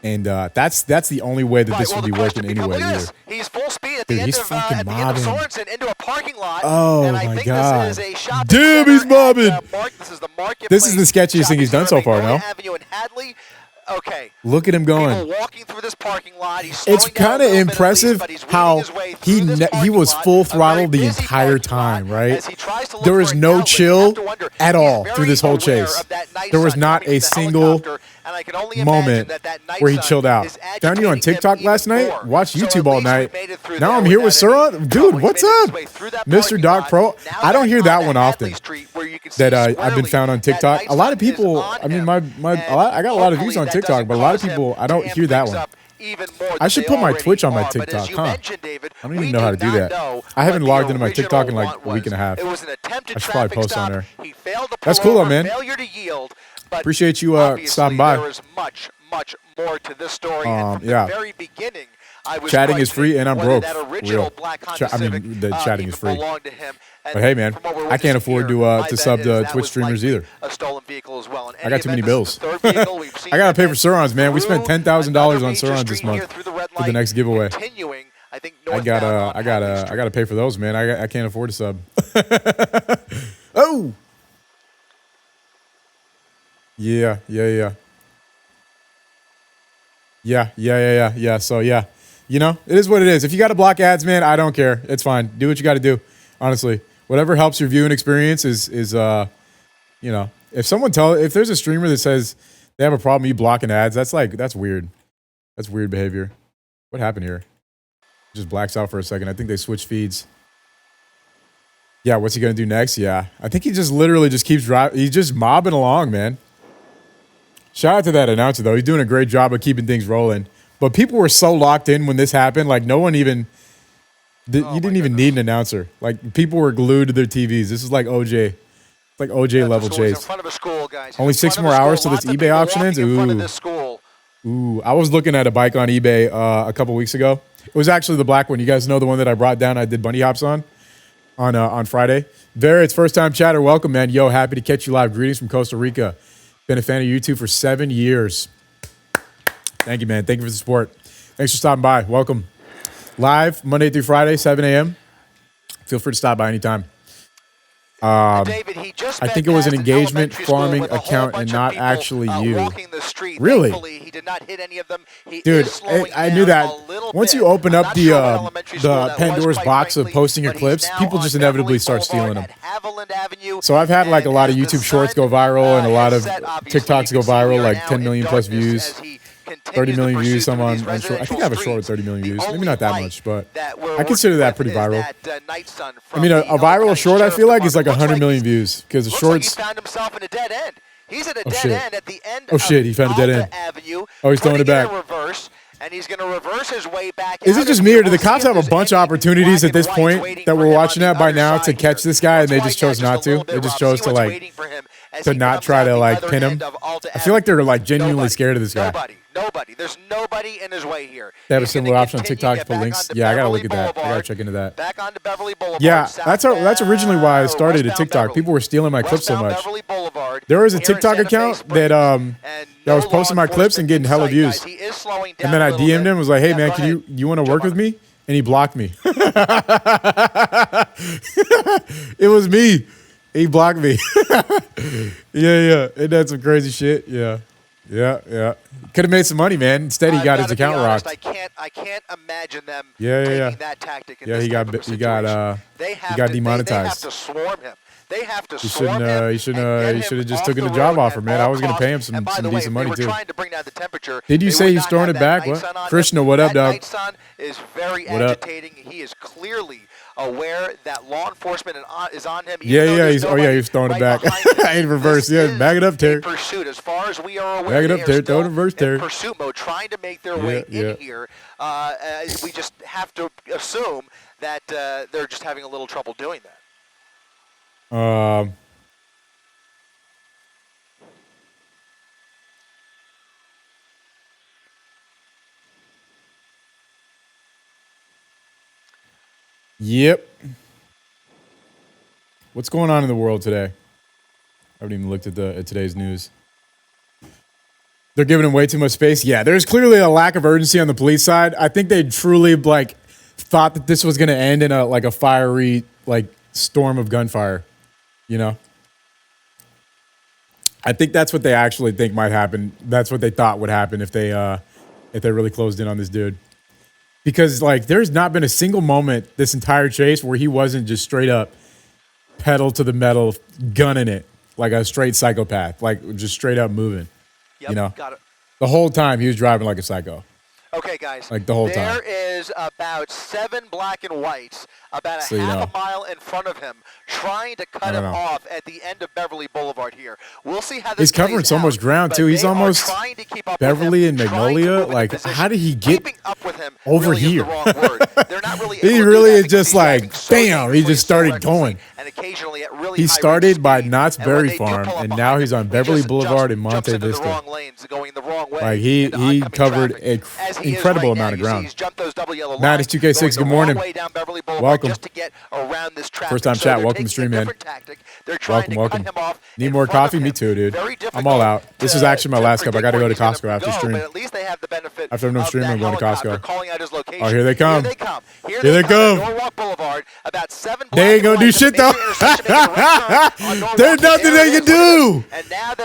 And that's the only way that this would be working anyway. He's full speed at Dude, the end he's of fucking mobbing. Sorensen into a parking lot. Oh and I my think god! This is a shot Damn, he's mobbing. This is the sketchiest thing he's done so far. No. Avenue and Hadley. Okay. Look at him going. Walking through this parking lot. It's kind of impressive how he was full throttle the entire time, right? There was no chill at all through this whole chase. There was not a single moment where he chilled out. Found you on TikTok last night. Watched YouTube all night. Now I'm here with Suron. Dude, what's up, Mr. Doc Pro? I don't hear that one often. That I've been found on TikTok. A lot of people. I mean, I got a lot of views on TikTok, but a lot of people, I don't hear that one. I should put my Twitch on my TikTok, huh? I don't even know how to do that. I haven't logged into my TikTok in like a week and a half. I should probably post on there. That's cool though, man. Appreciate you stopping by. There is much more to this story. And from the very beginning, chatting is free, and I'm broke. Real. The chatting is free. But hey, man, I can't afford to sub to Twitch streamers either. I got too many bills. I gotta pay for Surons, man. We spent $10,000 on Surons this month for the next giveaway. I think I gotta pay for those, man. I can't afford a sub. Oh, yeah. So yeah, you know, it is what it is. If you got to block ads, man, I don't care. It's fine. Do what you got to do. Honestly, whatever helps your viewing experience is you know, if there's a streamer that says they have a problem you blocking ads, that's weird. That's weird behavior. What happened here? Just blacks out for a second. I think they switched feeds. Yeah, what's he gonna do next? Yeah, I think he just literally just keeps driving. He's just mobbing along, man. Shout out to that announcer though. He's doing a great job of keeping things rolling. But people were so locked in when this happened. Like no one even. You didn't even need an announcer. Like people were glued to their TVs. This is like OJ. Like OJ level chase. In front of a school, guys. Only 6 more hours till this eBay auction ends. Ooh, I was looking at a bike on eBay a couple weeks ago. It was actually the black one. You guys know the one that I brought down. I did bunny hops on Friday. Vera, it's first time chatter. Welcome, man. Yo, happy to catch you live. Greetings from Costa Rica. Been a fan of YouTube for 7 years. Thank you, man. Thank you for the support. Thanks for stopping by. Welcome. Live Monday through Friday, 7 a.m. Feel free to stop by anytime. David, I think it was an engagement farming account and not actually you. Really? He did not hit any of them. Dude, I knew that. Once you open up the Pandora's box of posting your clips, people just inevitably start stealing them. So I've had like a lot of YouTube shorts go viral and a lot of TikToks go viral, like 10 million plus views. 30 million views. Some on short. I think I have a short with 30 million views. Maybe not that much, but I consider that pretty viral. I mean, a viral short, I feel like, is like 100 million views because the shorts. Found himself in a dead end. He's at a dead end at the end. Oh shit! He found a dead end. Oh, he's throwing it back. And he's going to reverse his way back. Is it just me, or do the cops have a bunch of opportunities at this point that we're watching at by now to catch this guy, and they just chose not to? They just chose to like not try to like pin him. I feel like they're like genuinely scared of this guy. Nobody. There's nobody in his way here. They have a similar option on TikTok to put links. Yeah, I gotta look at that. I gotta check into that. Back onto Beverly Boulevard. Yeah, that's originally why I started a TikTok. People were stealing my clips so much. There was a TikTok account that was posting my clips and getting hella views. And then I DM'd him and was like, "Hey man, you want to work with me?" And he blocked me. It was me. He blocked me. Yeah. And that's some crazy shit. Yeah. Could have made some money, man. Instead, he got his account rocked. I can't imagine them taking that tactic. He got demonetized. They have to swarm him. They have to swarm him. He should have just taken the job offer, man. I was going to pay him some decent money too. Did you say he's throwing it back? What? Krishna, what up, dog? Night Sun is very agitating. He is clearly aware that law enforcement is on him. He's throwing it back. In reverse. Yeah, back it up, Terry. Pursuit, as far as we are aware. Back it up, Terry. Throw it in reverse, Terry. Pursuit mode, trying to make their way in here. We just have to assume that they're just having a little trouble doing that. Yep. What's going on in the world today? I haven't even looked at today's news. They're giving him way too much space. Yeah, there's clearly a lack of urgency on the police side. I think they truly like thought that this was going to end in a fiery like storm of gunfire. You know, I think that's what they actually think might happen. That's what they thought would happen if they really closed in on this dude. Because like, there's not been a single moment this entire chase where he wasn't just straight up pedal to the metal, gunning it like a straight psychopath, like just straight up moving. Yep, you know, got it. The whole time he was driving like a psycho. Okay, guys. Like the whole time. There is about 7 black and whites about a half a mile in front of him, trying to cut him off at the end of Beverly Boulevard here. We'll see how this He's covering so much ground, too. He's almost Beverly and Magnolia. Like, how did he get over here? He really is just like, bam, he just started going. He started by Knott's Berry Farm, and now he's on Beverly Boulevard in Monte Vista. Like, he covered an incredible amount of ground. Matt is 2K6, good morning. Welcome. First time chat, welcome, the stream, man. Tactic. They're trying Welcome. to cut him off. Need more coffee? Me too, dude. I'm all out. This is actually my last cup. I got to go to Costco after stream. But at least they have the benefit after I'm done streaming, I'm going to Costco. Calling out his location. Oh, here they come. Here they come. Norwalk Boulevard, about 7 They ain't going to do shit, though. There's nothing they can do.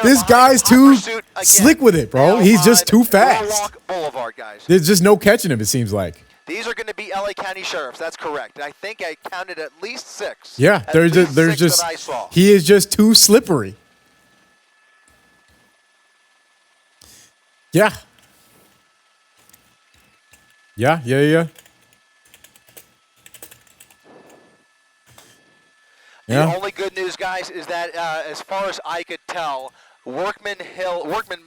This guy's too slick with it, bro. He's just too fast. There's just no catching him, it seems like. These are going to be LA County sheriffs. That's correct. I think I counted at least 6. Yeah, there's just he is just too slippery. Yeah. Yeah. The only good news, guys, is that as far as I could tell, Workman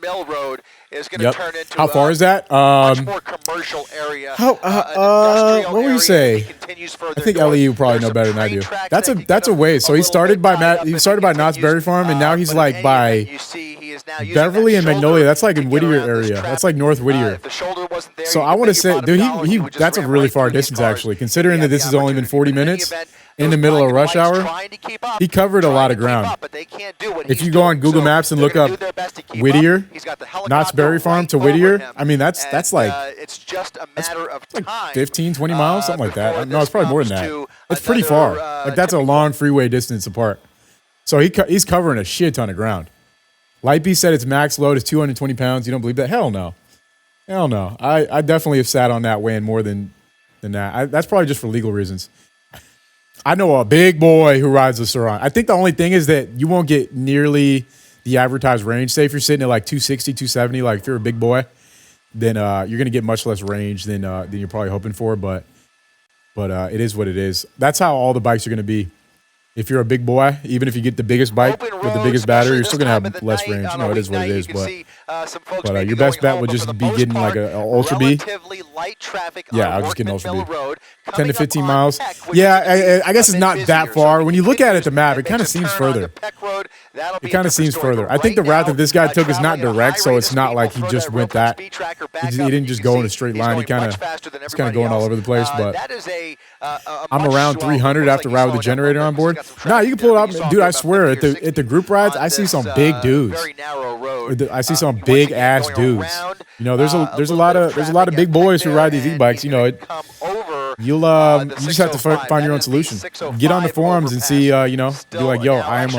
Mill Road is going to turn into how far is that? Much more commercial area. What would you say? I think Ellie, you probably know better than I do. That's a ways. So he started by Knott's Berry Farm, and now he's like by Beverly and Magnolia. That's like in Whittier area. That's like North Whittier. So I want to say, dude, he that's a really far distance actually, considering that this has only been 40 minutes. In the middle of rush hour, he covered a lot of ground. If you go on Google Maps and look up Whittier, Knott's Berry Farm to Whittier, I mean, that's like, it's just a matter of time. Like 15, 20 miles, something like that. No, it's probably more than that. It's pretty far. Like, that's a long freeway distance apart. So he's covering a shit ton of ground. Lightbeast said its max load is 220 pounds. You don't believe that? Hell no. Hell no. I definitely have sat on that weighing more than that. That's probably just for legal reasons. I know a big boy who rides the Suron. I think the only thing is that you won't get nearly the advertised range. Say if you're sitting at like 260, 270, like if you're a big boy, then you're going to get much less range than you're probably hoping for. But it is what it is. That's how all the bikes are going to be. If you're a big boy, even if you get the biggest bike with the biggest battery, you're still going to have less range. You know, it is what it is. But your best bet would just be getting like an Ultra B. Yeah, I'll just get an Ultra B. 10 to 15 miles. Yeah, I guess it's not that far. When you look at it, the map, it kind of seems further. It kind of seems further. I think the route that this guy took is not direct, so it's not like he just went that. He didn't just go in a straight line. He's kind of going all over the place. But I'm around 300 after ride with the generator on board. Nah, you can pull it up, dude. I swear, at the group rides, I see some big dudes. I see some big ass dudes. You know, there's a lot of big boys who ride these e-bikes. You know, you just have to find your own solution. Get on the forums and see. You know, be like, yo, I am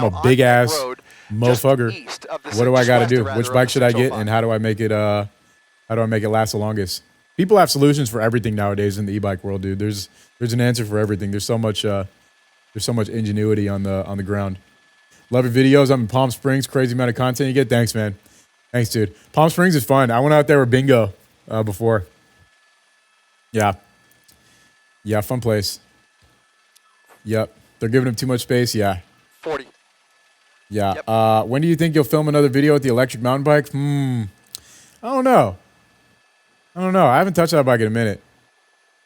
a big ass motherfucker. What do I got to do? Which bike should I get, and how do I make it last the longest? People have solutions for everything nowadays in the e-bike world, dude. There's an answer for everything. There's so much ingenuity on the ground. Love your videos. I'm in Palm Springs. Crazy amount of content you get. Thanks, man. Thanks, dude. Palm Springs is fun. I went out there with Bingo before. Yeah, fun place. Yep. They're giving him too much space. Yeah. 40. Yeah. Yep. When do you think you'll film another video with the electric mountain bike? I don't know. I haven't touched that bike in a minute.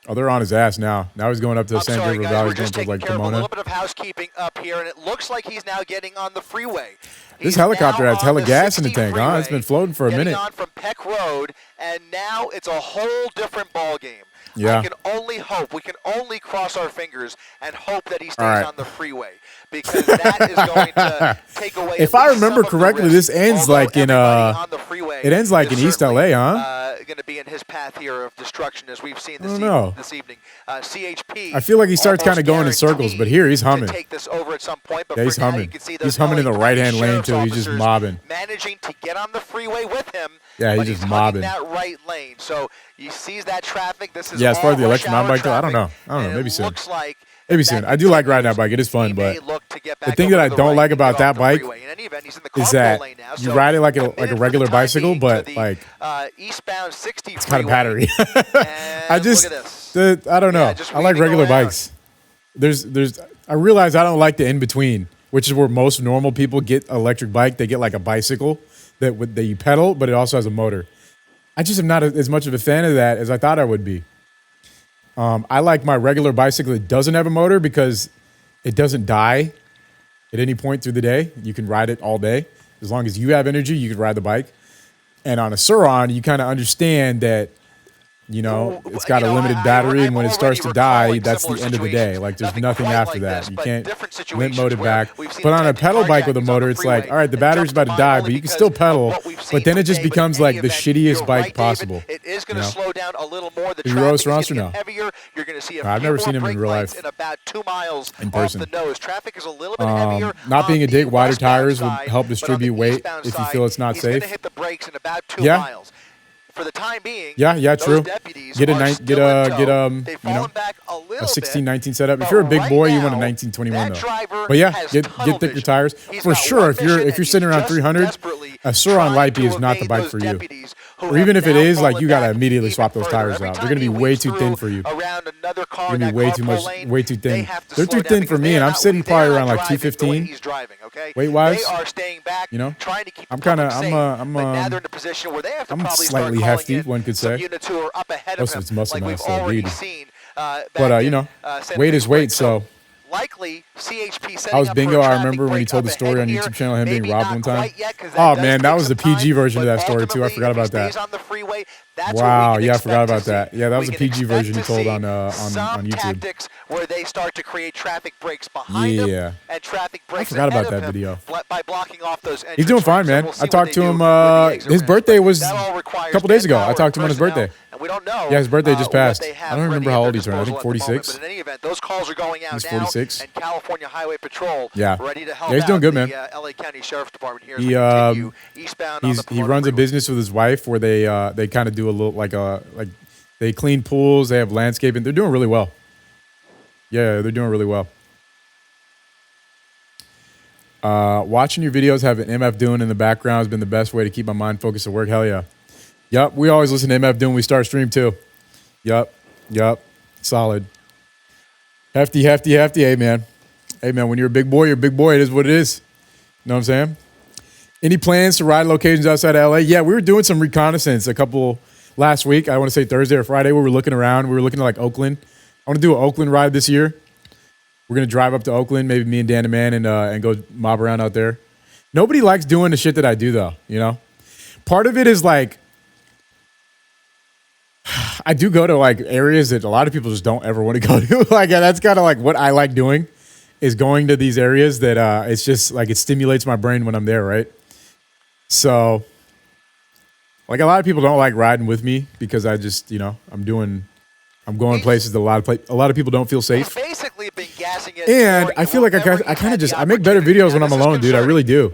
Oh, they're on his ass now. Now he's going up to the San Gabriel Valley, going to like Pomona. A little bit of housekeeping up here, and it looks like he's now getting on the freeway. This helicopter has hella gas in the tank, huh? It's been floating for a minute. On from Peck Road, and now it's a whole different ball game. Yeah. I can only hope. We can only cross our fingers and hope that he stays on the freeway, because that is going to take away. If I remember correctly, this ends like in it ends like in East LA, huh? Going to be in his path here of destruction, as we've seen this evening. CHP. I feel like he starts kind of going in circles, but here he's humming. Take this over at some point, but yeah, he's humming. He's humming in the right-hand lane too. He's just mobbing. Managing to get on the freeway with him. Yeah, he's just mobbing that right lane. So he sees that traffic. This is as far as the electric mountain bike, though, I don't know. Maybe soon. Maybe soon. I do like riding that bike. It is fun, but the thing that I don't like about that bike is that you ride it like a regular bicycle, but like eastbound 60. It's kind of battery. I don't know. I like regular bikes. I realize I don't like the in between, which is where most normal people get electric bike. They get like a bicycle that you pedal, but it also has a motor. I just am not as much of a fan of that as I thought I would be. I like my regular bicycle that doesn't have a motor because it doesn't die at any point through the day. You can ride it all day. As long as you have energy, you can ride the bike. And on a Suron, you kind of understand that You know, it's got a limited battery, and when it starts to die, that's the end of the day. Like, there's nothing after that. You can't limp mode it back. But on a pedal bike with a motor, it's like, all right, the battery's about to die, but you can still pedal. But then it just becomes like the shittiest bike possible. It is going to slow down a little more. The traffic is getting heavier. You're going to see I've never seen him in real life. In about 2 miles in person. Off the nose. Traffic is a little bit heavier. Not being a dick, wider tires would help distribute weight if you feel it's not safe. He's going to hit the brakes in about 2 miles. For the time being, true. Get a 16, 19 setup. If you're a big boy, you want a 19, 21 though. But yeah, get thicker tires for sure. If you're sitting around 300, a Sur-on Light B is not the bike for you. Or even if it is, like, you gotta immediately swap those tires out. They're gonna be way too thin for you. They're gonna be way too thin. They're too thin for me, and I'm sitting probably around like 215. Weight wise, you know, I'm slightly hefty, one could say. Most of it's muscle mass, so dude. But you know, weight is weight, so. Likely, CHP I was Bingo. I remember when he told the story on YouTube channel, him being robbed one time. Oh man, that was the PG version of that story too. I forgot about that. Wow, yeah, I forgot about that. Yeah, that was a PG version he told on YouTube. Where they start to create traffic breaks behind them and traffic breaks I forgot about that video. By blocking off those. He's doing fine, man. I talked to him. His birthday was a couple days ago. I talked to him on his birthday. We don't know. Yeah, his birthday just passed. I don't remember how old he turned. I think 46. But in any event, those calls are going out he's 46. And California Highway Patrol ready to help he's doing good, man. The LA County Sheriff's Department here. He runs a business with his wife where they kind of do a little like they clean pools, they have landscaping. They're doing really well. Yeah, they're doing really well. Watching your videos, have an MF doing in the background has been the best way to keep my mind focused at work. Hell yeah. Yep, we always listen to MF doing when we start stream too. Yep. Solid. Hefty. Hey, man, when you're a big boy, you're a big boy. It is what it is. You know what I'm saying? Any plans to ride locations outside of LA? Yeah, we were doing some reconnaissance a couple last week. I want to say Thursday or Friday. We were looking around. We were looking at like Oakland. I want to do an Oakland ride this year. We're going to drive up to Oakland, maybe me and Dan the Man, and go mob around out there. Nobody likes doing the shit that I do, though, you know? Part of it is like, I do go to like areas that a lot of people just don't ever want to go to. Like, that's kind of like what I like doing, is going to these areas that it's just like it stimulates my brain when I'm there, right? So, like, a lot of people don't like riding with me because I just, you know, I'm going places that a lot of people don't feel safe. Basically been gassing it. And I feel like I make better videos when I'm alone, dude. I really do.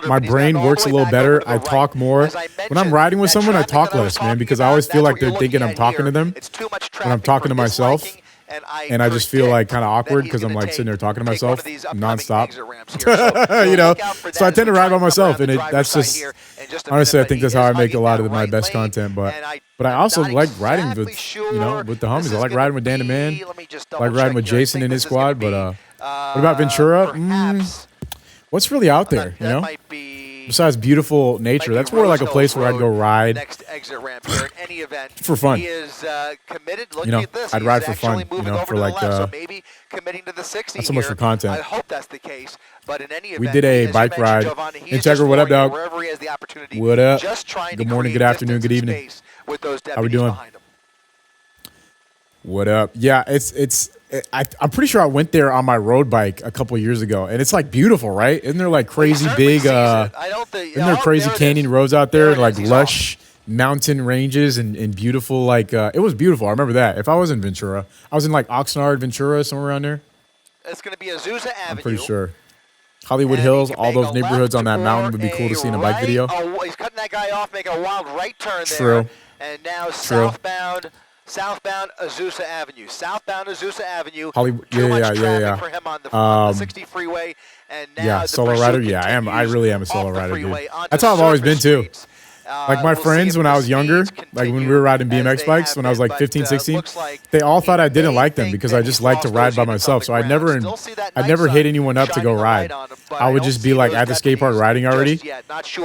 My brain works a little better. I talk more. When I'm riding with someone, I talk less, man, because I always feel like they're thinking I'm talking to them when I'm talking to myself. And I just feel like kind of awkward because I'm like sitting there talking to myself nonstop. You know, so I tend to ride by myself, and that's just honestly, I think that's how I make a lot of my best content. But I also like riding with with the homies. I like riding with Dan the Man. I like riding with Jason and his squad. But what about Ventura? What's really out there? You know. Besides beautiful nature, that's more like a place where I'd go ride next exit ramp here in any event. For fun. He is committed. Look at this. I'd ride for fun. For like so maybe committing to the 60. Not so much for content. I hope that's the case. But in any event, we did a bike ride. Integra, what up, dog? What up? Good morning, good afternoon, good evening. How we doing? What up? Yeah, I'm pretty sure I went there on my road bike a couple years ago, and it's like beautiful, right? Isn't there like crazy big, isn't there crazy canyon roads out there, and like lush mountain ranges and beautiful, like, it was beautiful. I remember that. If I was in Ventura, I was in like Oxnard, Ventura, somewhere around there. It's going to be Azusa Avenue. I'm pretty sure. Hollywood Hills, all those neighborhoods on that mountain would be cool to see in a bike video. Oh, he's cutting that guy off, making a wild right turn there. True. And now southbound Azusa Avenue. Southbound Azusa Avenue. Hollywood, yeah. For him on the 60 freeway. And now solo rider. Yeah, I really am a solo rider, dude. That's how I've always been too. Like my friends when I was younger, like when we were riding BMX bikes when I was like 15, 16, they all thought I didn't like them because I just like to ride by myself. So I'd never hit anyone up to go ride. I would just be like at the skate park riding already,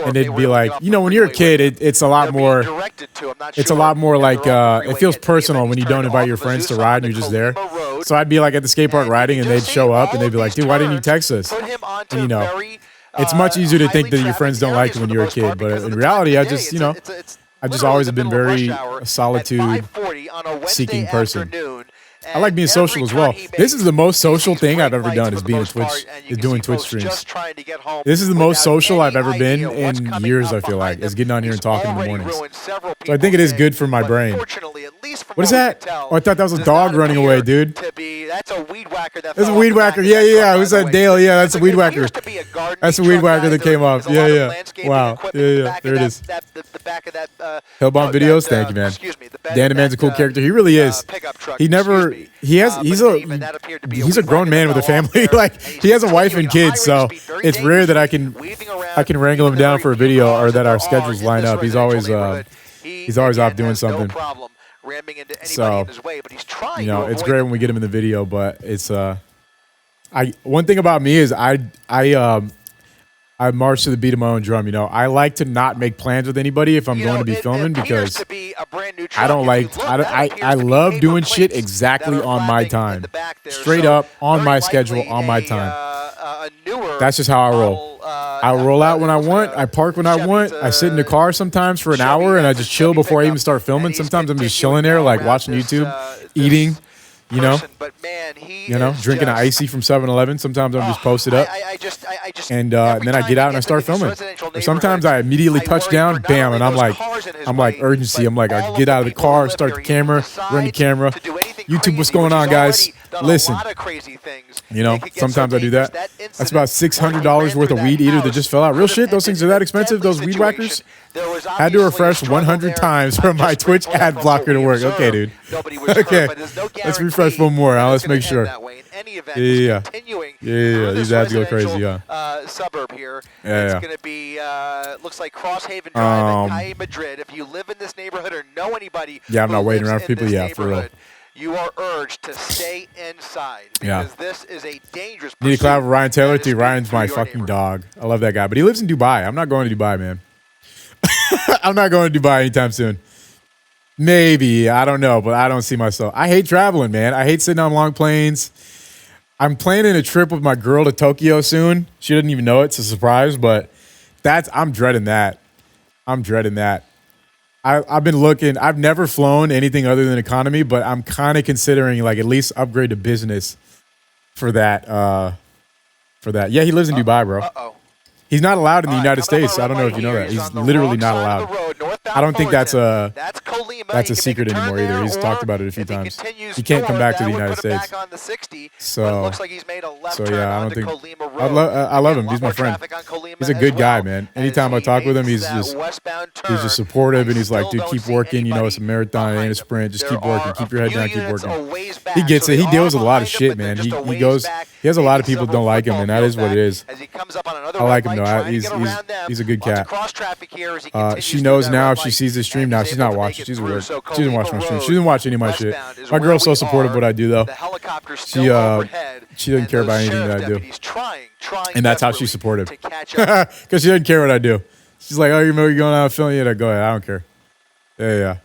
and they'd be like, you know, when you're a kid, it's a lot more like it feels personal when you don't invite your friends to ride and you're just there. So I'd be like at the skate park riding, and they'd show up and they'd be like, dude, why didn't you text us? And, you know. It's much easier to think that your friends don't like you when you're a kid, but in reality, I just, I've just always been very a solitude seeking person. I like being social as well. This is the most social thing I've ever done is being doing Twitch streams. This is the most social I've ever been in years, I feel like, is getting on here and talking in the mornings. So I think it is good for my brain. What is that? Oh, I thought that was a dog running away, dude. That's a weed whacker. That's a weed whacker. Yeah. It was that Dale. Yeah, that's a weed whacker. That's a weed whacker that came off. Yeah. Wow. Yeah. There it is. Hellbound videos. Thank you, man. Dan the Man's a cool character. He really is. He's a grown man with a family. Like he has a wife and kids, so it's rare that I can wrangle him down for a video or that our schedules line up. He's always off doing something. So it's great when we get him in the video, but it's one thing about me is I march to the beat of my own drum. I like to not make plans with anybody if I'm going to be filming because I don't like. I love doing shit exactly on my time, straight up on my schedule, on my time. That's just how I roll. I roll out when I want. I park when I want. I sit in the car sometimes for an hour and I just chill before I even start filming. Sometimes I'm just chilling there, like watching YouTube, eating. Drinking an icy from 7-Eleven. Sometimes I'm just posted up, and then I get out and I start filming. Or sometimes I immediately touch down, bam, and I'm like urgency. I'm like, I get out of the car, start the camera, run the camera. YouTube, what's going on, guys? Listen, sometimes I do that. That's about $600 worth of weed eater that just fell out. Real shit, those things are that expensive, those weed whackers? Had to refresh 100 times for my Twitch ad blocker to work. Okay, dude. Okay, let's refresh one more. Let's make sure. Yeah. These ads go crazy, yeah. Suburb here. It's going to be, looks like Crosshaven Drive in Calle Madrid. If you live in this neighborhood or know anybody, I'm not waiting around for people. Yeah, for real. You are urged to stay inside because this is a dangerous. Need to clap for Ryan Taylor too. Ryan's my fucking dog. I love that guy, but he lives in Dubai. I'm not going to Dubai, man. I'm not going to Dubai anytime soon. Maybe, I don't know, but I don't see myself. I hate traveling, man. I hate sitting on long planes. I'm planning a trip with my girl to Tokyo soon. She doesn't even know it's a surprise, but I'm dreading that. I've been looking. I've never flown anything other than economy, but I'm kind of considering like at least upgrade to business for that. Yeah, he lives in Dubai, bro. He's not allowed in the United States. I don't know if you know that. He's literally not allowed. I don't think that's a secret anymore either. He's talked about it a few times. He can't come back to the United States. So yeah, I don't think. I love him. He's my friend. He's a good guy, man. Anytime I talk with him, he's just supportive and he's like, dude, keep working. It's a marathon, it ain't a sprint. Just keep working. Keep your head down. Keep working. He gets it. He deals with a lot of shit, man. He has a lot of people that don't like him, and that is what it is. I like him though. He's a good cat. She knows now if she sees this stream now. She's not watching. She's at work. She doesn't watch my stream. She doesn't watch any of my shit. My girl's so supportive of what I do though. She doesn't care about anything that I do. And that's how she's supportive. Because she doesn't care what I do. She's like, oh, you're going out filming? Yeah, go ahead. I don't care. Yeah.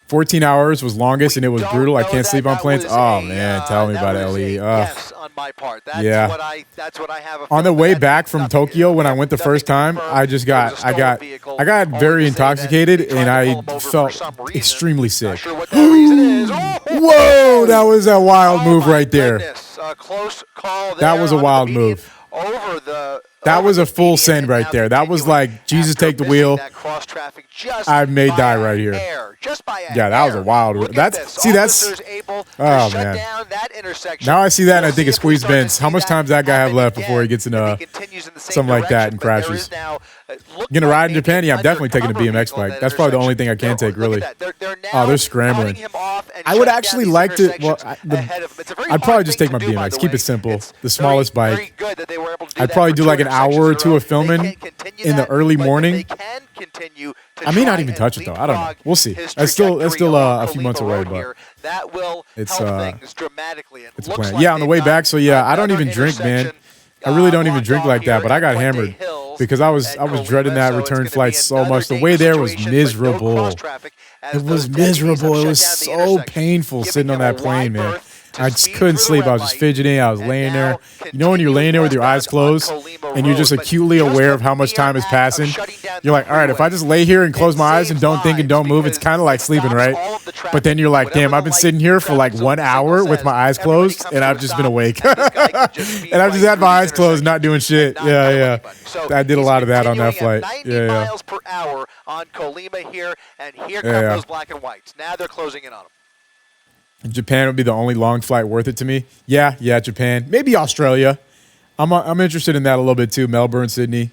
14 hours was longest, and it was brutal. I can't sleep on planes. Oh, man. Tell me about it, Ellie. On my part. That's what I have. On the way back from Tokyo, when I went the first time, I got very intoxicated, and I felt extremely sick. Whoa, that was a wild move right there. That was a wild move. That was a full send right there. That was like, Jesus, take the wheel. I may die right here. Yeah, that was a wild. Oh man. Now I see that and I think of Squeeze Benz. How much time does that guy have left before he gets into something like that and crashes? Gonna ride in Japan? Yeah, I'm definitely taking a BMX bike. That's probably the only thing I can take, really. Oh, they're scrambling. I would actually like to. Well, I'd probably just take my BMX. Keep it simple. The smallest bike. I'd probably do like an hour or two of filming in the early morning. I may not even touch it though. I don't know. We'll see. It's still a few months away, but it's a plan. Yeah, on the way back. So yeah, I don't even drink, man. I really don't even drink like that, but I got hammered because I was dreading that return flight so much. The way there was miserable. It was miserable. It was so painful sitting on that plane, man. I just couldn't sleep. I was just fidgeting. I was laying there. You know when you're laying there with your eyes closed and you're just acutely aware of how much time is passing? You're like, all right, if I just lay here and close my eyes and don't think and don't move, it's kind of like sleeping, right? But then you're like, damn, I've been sitting here for like 1 hour with my eyes closed and I've just been awake. And I've just had my eyes closed, not doing shit. Yeah. I did a lot of that on that flight. 90 miles per hour on Colima here, and here come those black and whites. Now they're closing in on them. Japan would be the only long flight worth it to me. Yeah, Japan. Maybe Australia. I'm interested in that a little bit too. Melbourne, Sydney.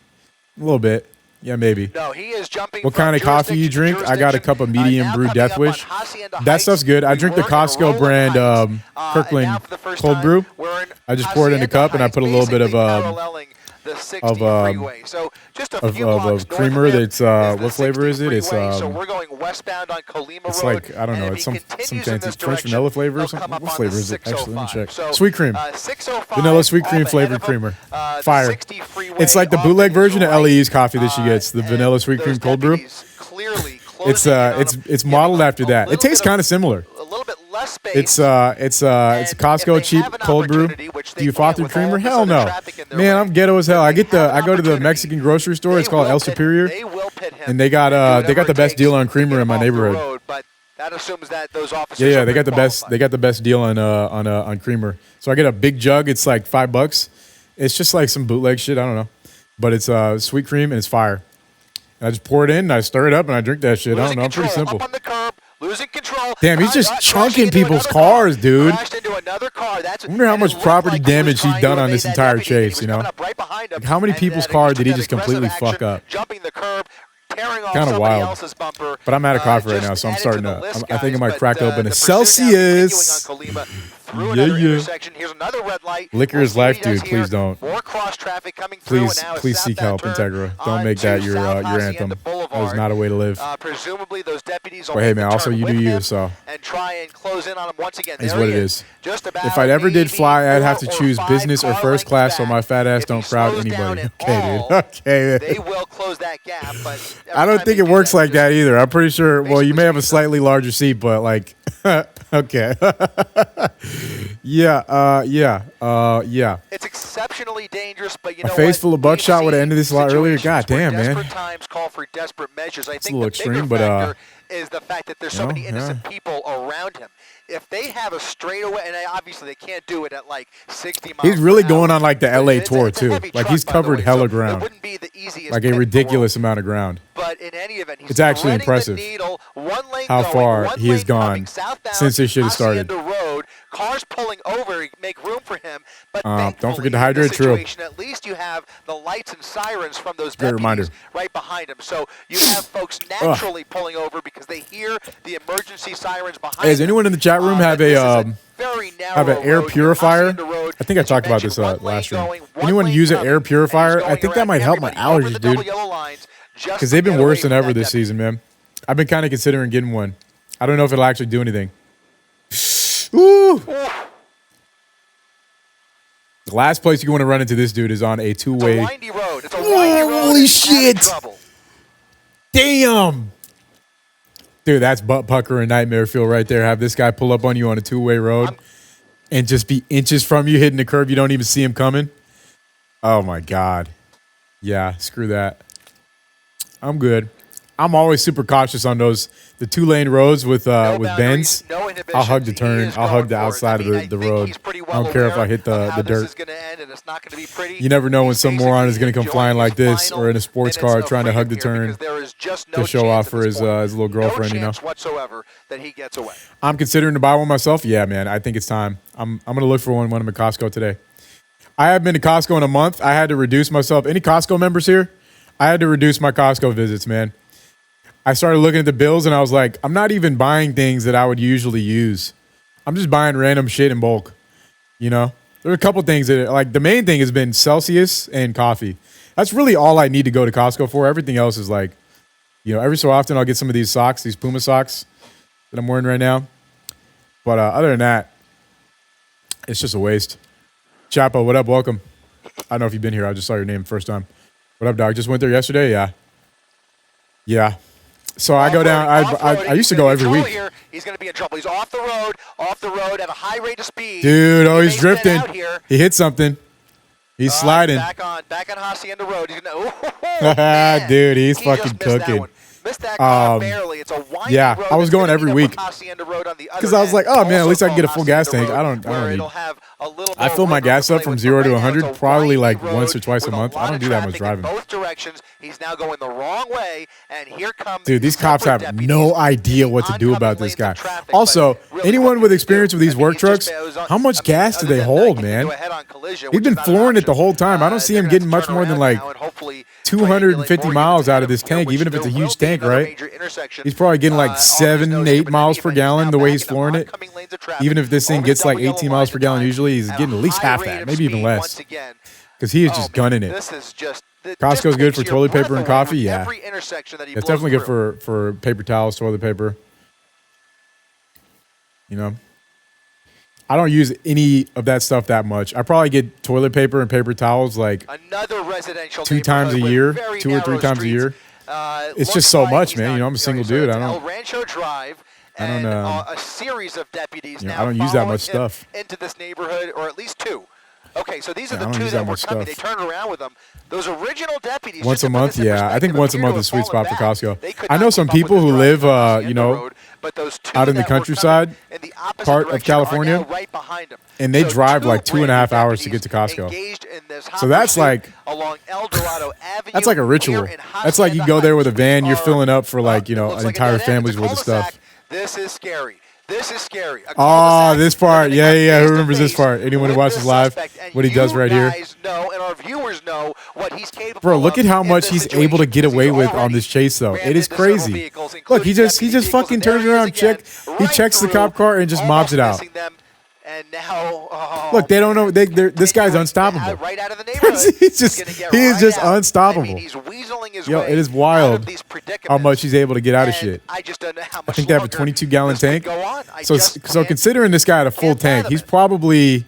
A little bit. Yeah, maybe. No, he is jumping. What kind of coffee you drink? I got a cup of medium brew Death Wish. That stuff's good. I drink the Costco brand Kirkland cold brew. I just pour it in a cup and I put a little bit of creamer. That's what flavor is it? It's so we're going westbound on Colima it's like I don't know. It's some fancy French vanilla flavor or something. What flavor is it? Actually, let me check. Sweet cream, vanilla sweet cream flavored creamer. Fire. It's like the bootleg version of LE's coffee that she gets. The vanilla sweet cream cold brew. It's modeled after that. It tastes kind of similar. It's a Costco cheap cold brew. Do you froth through creamer? Hell no, man. I'm ghetto as hell. I go to the Mexican grocery store. It's called El Superior, and they got the best deal on creamer in my neighborhood. Yeah, they got the best deal on creamer. So I get a big jug. It's like $5. It's just like some bootleg shit. I don't know, but it's sweet cream and it's fire. And I just pour it in, and I stir it up, and I drink that shit. I don't know. I'm pretty simple. Losing control. Damn, he's just chunking people's cars, dude. I wonder how much property damage he's done on this entire chase, you know? Like how many people's car did he just completely fuck up? Kind of wild. But I'm out of coffee right now, so I'm starting to, I think I might crack open a Celsius. Yeah. Here's another red light. Liquor is life, dude. Please don't. More cross traffic coming through. Please seek help, Integra. Don't make that your anthem. That is not a way to live. Presumably, those deputies. But hey, man, also you do you. So. And try and close in on them once again. Is what it is. If I ever did fly, I'd have to choose business or first class, so my fat ass don't crowd anybody. Okay, dude. Okay. They will close that gap, but I don't think it works like that either. I'm pretty sure. Well, you may have a slightly larger seat, but like, okay. Yeah. It's exceptionally dangerous, but you know a face full of buckshot would have ended this a lot earlier. God damn, man. Desperate times call for desperate measures. I think a little the extreme, bigger but factor is the fact that there's so many innocent people around him. If they have a straightaway, and obviously they can't do it at like 60 miles. He's really going on like the LA tour too. Like he's covered hella ground. It wouldn't be the easiest. Like a ridiculous amount of ground. But in any event, he's it's actually impressive how far he has gone since this shit has started. Cars pulling over make room for him, but don't forget to hydrate. True. At least you have the lights and sirens from those deputies right behind him, so you have folks naturally pulling over because they hear the emergency sirens behind. Hey, does anyone in the chat room have an air purifier? I think I talked about this last stream. Anyone use an air purifier? I think that might help my allergies, dude. Because they've been worse than ever this season, man. I've been kind of considering getting one. I don't know if it'll actually do anything. Ooh. The last place you want to run into this dude is on a two-way. Holy shit! Damn! Dude, that's butt pucker and nightmare feel right there. Have this guy pull up on you on a two-way road and just be inches from you hitting the curb. You don't even see him coming. Oh, my God. Yeah, screw that. I'm good. I'm always super cautious on the two-lane roads with bends. I'll hug the turn. I'll hug the outside of the road. I don't care if I hit the dirt. You never know when some moron is going to come flying like this or in a sports car trying to hug the turn to show off for his little girlfriend, you know. I'm considering to buy one myself. Yeah, man, I think it's time. I'm going to look for one when I'm at Costco today. I haven't been to Costco in a month. I had to reduce myself. Any Costco members here? I had to reduce my Costco visits, man. I started looking at the bills and I was like, I'm not even buying things that I would usually use. I'm just buying random shit in bulk. You know, there are a couple things that like the main thing has been Celsius and coffee. That's really all I need to go to Costco for. Everything else is like, you know, every so often I'll get some of these socks, these Puma socks that I'm wearing right now. But other than that, it's just a waste. Chapo, what up? Welcome. I don't know if you've been here. I just saw your name first time. What up, dog? Just went there yesterday? Yeah. So I go down. I used to go every week. Here. He's going to be in trouble. He's off the road at a high rate of speed. Dude, oh, he's drifting. He hit something. He's sliding. Back on Hacienda Road. He's gonna, dude, he's fucking cooking. Missed that car barely. It's a windy road. I was going every week because I was like, oh man, at least I can get a full gas tank. I don't need. I fill my gas up from 0 to 100 probably like once or twice a month. I don't do that much driving. Both directions. He's now going the wrong way, and here comes. Dude, these cops have no idea what to do about this guy. Also, anyone with experience with these work trucks, how much gas do they hold, man? He's been flooring it the whole time. I don't see him getting much more than like 250 miles out of this tank, even if it's a huge tank, right? He's probably getting like 7, 8 miles per gallon the way he's flooring it. Even if this thing gets like 18 miles per galln usually, he's getting at least half that, maybe even less. Because he is just gunning it. Costco's good for toilet paper and coffee, yeah. It's definitely good for paper towels, toilet paper. You know? I don't use any of that stuff that much. I probably get toilet paper and paper towels like 2 times a year, 2 or 3 times a year. It's just so much, man. You know, I'm a single dude. I don't a series of deputies I don't use that much stuff into this neighborhood, or at least 2. Okay, so these are the 2 that were coming. They turned around with them. Those original deputies. Once a month, yeah. I think once a month is a sweet spot for Costco. I know some people who live, you know, out in the countryside part of California, and they drive like 2.5 hours to get to Costco. So that's like that's like a ritual. That's like you go there with a van, you're filling up for like, you know, an entire family's worth of stuff. This is scary. This is scary. Oh, this part. Yeah. Who remembers this part? Anyone who watches live, what he does right here. Know, and our viewers know what he's capable Bro, look at how much he's able to get away with on this chase, though. It is crazy. Look, he just fucking turns around, he checks the cop car and just mobs it out. And now, look, they don't know. This guy's unstoppable. Right out of the neighborhood. he is just unstoppable. I mean, he's weaseling his Yo, way it is wild out of these how much he's able to get out of shit. I just don't know how much. I think they have a 22-gallon tank. So considering this guy had a full tank, he's probably,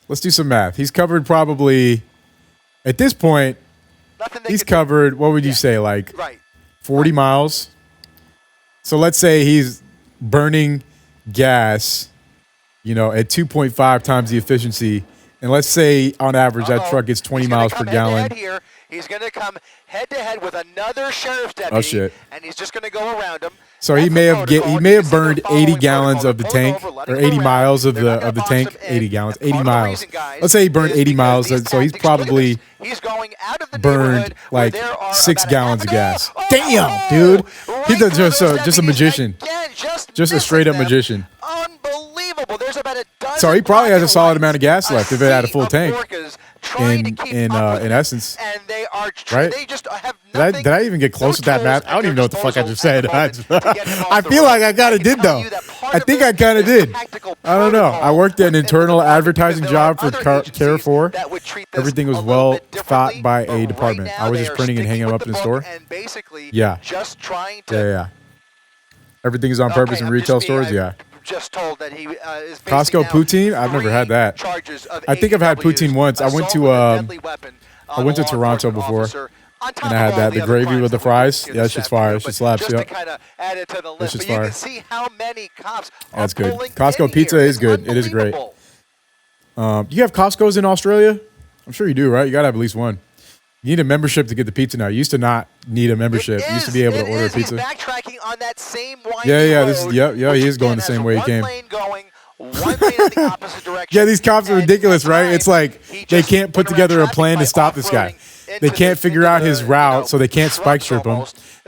let's do some math. He's covered probably, at this point, he's covered, what would you say, like 40 miles? So let's say he's burning gas, you know, at 2.5 times the efficiency. And let's say on average that truck gets 20 miles per gallon. He's going to come head-to-head with another sheriff's deputy. Oh, shit. And he's just going to go around him. So he may have burned 80 gallons of the tank, or 80 miles of the tank. 80 gallons, 80 miles. Let's say he burned 80 miles, so he's probably burned like 6 gallons of gas. Damn, dude. He's just a magician. Just a straight-up magician. Unbelievable. There's about a dozen. So he probably has a solid amount of gas left if it had a full tank. In essence, and they are right? They just have nothing. Did I even get close with that math? I don't even know what the fuck I just said. I feel like I kind of did though. I think I kind of did. I don't know. I worked an internal advertising job for Carrefour. Everything was well thought by a department. I was just printing and hanging them up in the store. Yeah. Yeah. Everything is on purpose in retail stores. Yeah. Just told that he is Costco poutine. I've never had that. I think I've had poutine once. I went to Toronto before, and I had that. The gravy with the fries. Yeah, that shit's fire. That shit slaps. Yep. That shit's fire. You can see how many cops That's good. Costco pizza is good. It is great. Do you have Costco's in Australia? I'm sure you do, right? You gotta have at least one. You need a membership to get the pizza now. You used to not need a membership. You used to be able to order a pizza. He's backtracking on that same yeah. He is going the same way he came. One lane in the opposite direction. Yeah, these cops are ridiculous, right? It's like they can't put together a plan to stop this guy. They can't figure out his route, so they can't spike strip him.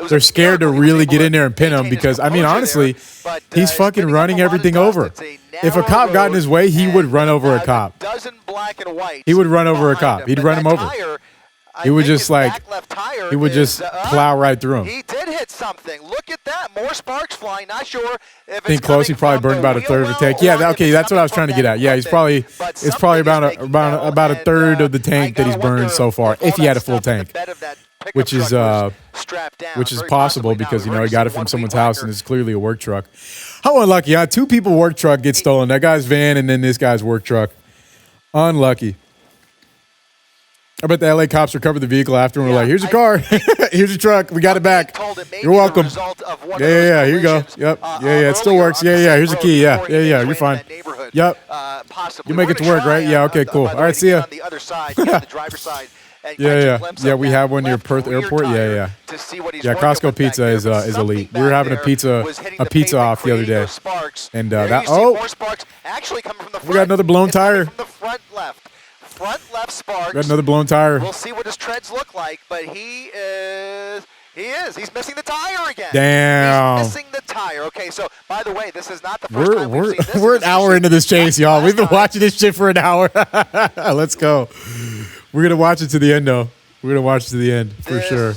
They're scared to really get in there and pin him because, I mean, honestly, he's fucking running everything over. If a cop got in his way, he would run over a cop. He would run over a cop. He'd run him over. He would just plow right through him. He did hit something. Look at that. More sparks flying. Not sure if think close. He probably burned about a third of the tank. Yeah, okay, that's what I was trying to get at. Yeah, it's probably about a third of the tank that he's burned so far, if he had a full tank, which is possible because, you know, he got it from someone's house and it's clearly a work truck. How unlucky, huh? 2 people work truck gets stolen. That guy's van and then this guy's work truck. Unlucky. I bet the LA cops recovered the vehicle after and were like, here's your car. Here's your truck. We got it back. You're welcome. Yeah. Here you go. Yep. Yeah. It still works. Yeah. Here's the key. Yeah. You're fine. Yep. You make it to work, right? Yeah. Okay, cool. All right, see ya. Yeah, we have one near Perth Airport. Yeah. Costco pizza is elite. We were having a pizza off the other day, and we got another blown tire. Front left Sparks. Got another blown tire. We'll see what his treads look like, but he's missing the tire again. Damn. He's missing the tire. Okay, so by the way, this is not the first time we've seen this. We're an hour into this chase, y'all. We've been watching this shit for an hour. Let's go. We're gonna watch it to the end, though. We're gonna watch it to the end for sure.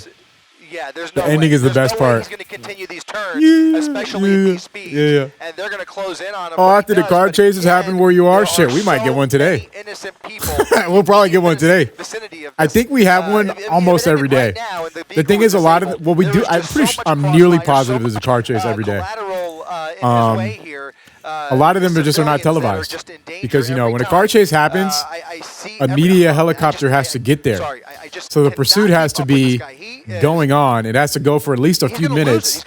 Yeah, there's no the ending is the best part. He's going to continue these turns, especially at these speeds. Yeah. And they're going to close in on him. Oh, after the car chases happen where you are, shit, we might get one today. Innocent people. We'll probably get one today. I think we have one almost every day. The thing is, a lot of what we do, I'm nearly positive there's a car chase every day. A lot of them are not televised because, when a car chase happens, a media helicopter has to get there. So the pursuit has to be going on. It has to go for at least a few minutes.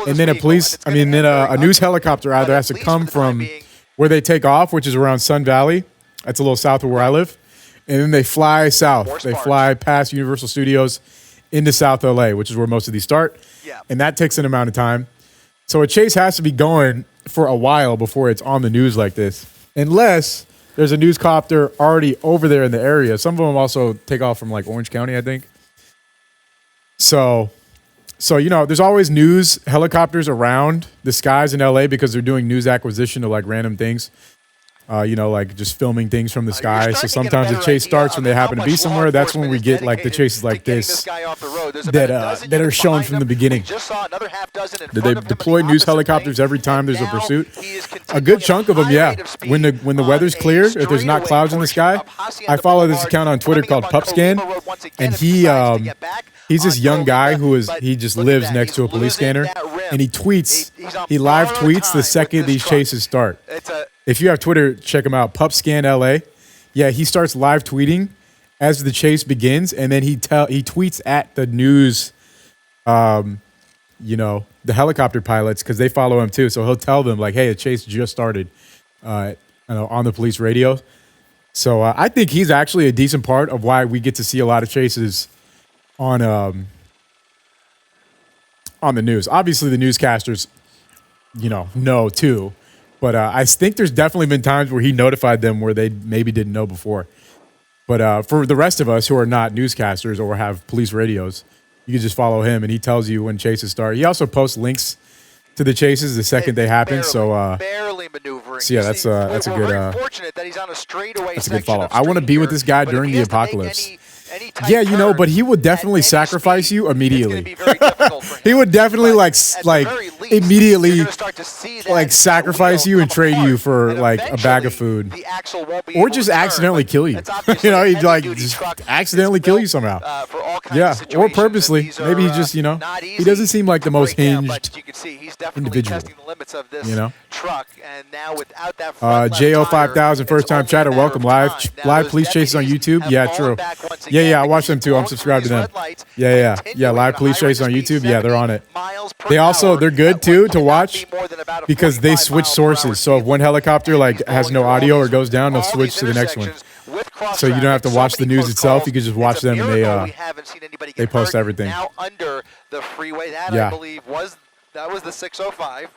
And then a news helicopter either has to come from where they take off, which is around Sun Valley. That's a little south of where I live. And then they fly south. They fly past Universal Studios into South LA, which is where most of these start. And that takes an amount of time. So a chase has to be going for a while before it's on the news like this, unless there's a news copter already over there in the area. Some of them also take off from like Orange County, I think. So there's always news helicopters around the skies in LA because they're doing news acquisition of like random things. Like just filming things from the sky. So sometimes the chase starts when they happen to be somewhere. That's when we get like the chases like this that are shown from the beginning. They deploy news helicopters every time there's a pursuit. A good chunk of them, yeah. When the weather's clear, if there's not clouds in the sky, I follow this account on Twitter called PupScan, and he's this young guy he just lives next to a police scanner, and he live tweets the second these chases start. If you have Twitter, check him out. PupScan LA. Yeah, he starts live tweeting as the chase begins, and then he tweets at the news, the helicopter pilots, because they follow him too. So he'll tell them like, "Hey, a chase just started," on the police radio. So I think he's actually a decent part of why we get to see a lot of chases on the news. Obviously, the newscasters, know too. But I think there's definitely been times where he notified them where they maybe didn't know before. But for the rest of us who are not newscasters or have police radios, you can just follow him, and he tells you when chases start. He also posts links to the chases the second they happen. Barely maneuvering. So yeah, that's a good. Fortunate that he's on a straightaway. That's a good follow. I want to be with this guy during the apocalypse. Yeah, but he would definitely sacrifice you immediately. He would definitely immediately sacrifice you and trade you for like a bag of food, or just accidentally kill you. He'd just accidentally kill you somehow. Yeah, or purposely. Maybe he just he doesn't seem like the most hinged individual. JO5000 first time chatter. Welcome live police chases on YouTube. Yeah, true. Yeah, I watch them too. I'm subscribed to them. Yeah. Live police chases on YouTube. Yeah, they're on it. They're good too to watch because they switch sources. So if one helicopter has no audio or goes down, they'll switch to the next one. So you don't have to watch the news itself. You can just watch them, and they post everything. Now under the freeway, I believe was the 605.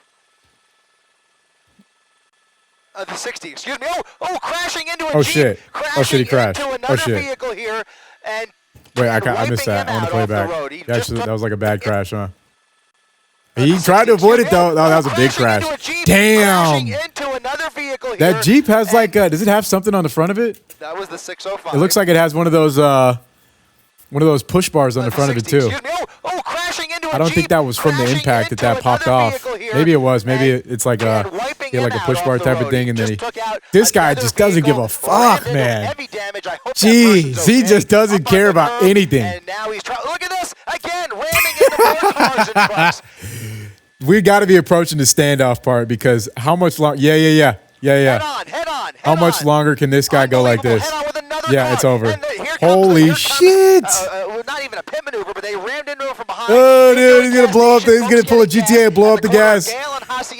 The 60, excuse me. Crashing into a Jeep. Shit. He crashed. Into another vehicle here. And wait, I missed that. I want to play back. That was like a bad crash, huh? He tried to avoid it, though. Oh, that was a big crash. Damn. That Jeep has does it have something on the front of it? That was the 605. It looks like it has one of those push bars on the front of it, too. Crashing into I don't think that was from the impact that popped off. Maybe it was. Maybe it's like a push bar type of thing, and then this guy just doesn't give a fuck, man. Jeez, he just doesn't care about anything. And now he's trying. Look at this again, ramming into more cars and trucks. We got to be approaching the standoff part because how much longer? Yeah. Head on. How much longer can this guy go like this? Yeah, it's over. Holy shit! Not even a pit maneuver, but they rammed into him from behind. Oh, dude, he's gonna blow up. He's gonna pull a GTA and blow up the gas.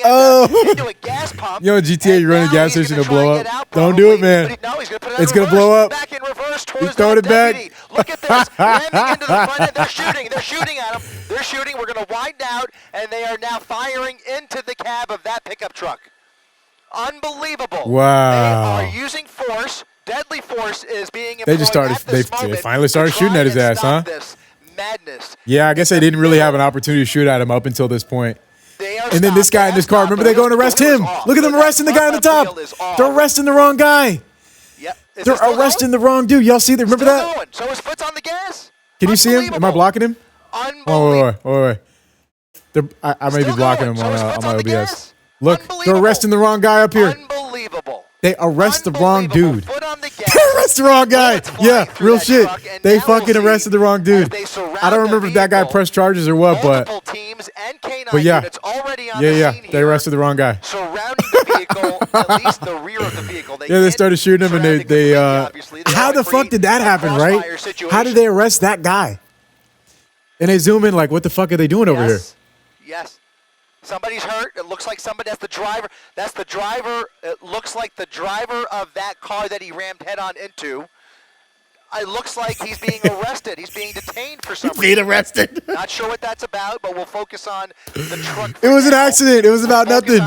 Oh, into a gas pump. Yo, GTA, you run a gas station to blow up. Don't do it, man. It's gonna blow up. Back in reverse towards He's throwing it back. Look at this. Ramming into the front end. They're shooting. They're shooting at him. They're shooting. We're gonna widen out, and they are now firing into the cab of that pickup truck. Unbelievable. Wow. They are using force. Deadly force is being employed. They just started. They finally started shooting at his ass, huh? This madness. Yeah, I guess they didn't really have an opportunity to shoot at him up until this point. And then this guy in this car. Remember, they go and arrest him. Look at them arresting the guy on the top. They're arresting the wrong guy. Yep. They're arresting the wrong dude. Y'all see that? Remember that? So his foot's on the gas. Can you see him? Am I blocking him? Unbelievable. Oh, wait. I may be blocking him on my OBS. Look, they're arresting the wrong guy up here. Unbelievable. They arrest the wrong dude. Foot on the gas. They arrest the wrong guy. Yeah, real shit. They fucking arrested the wrong dude. I don't remember if that guy pressed charges or what, but yeah. They arrested the wrong guy. Surrounding the vehicle, at least the rear of the vehicle. Yeah, they started shooting him, and they how the fuck did that happen, right? How did they arrest that guy? And they zoom in like, what the fuck are they doing over here? Yes. Somebody's hurt. It looks like somebody. That's the driver. That's the driver. It looks like the driver of that car that he rammed head-on into. It looks like he's being arrested. He's being detained for some reason. Being arrested. Not sure what that's about, but we'll focus on the truck. It was an accident. It was about nothing.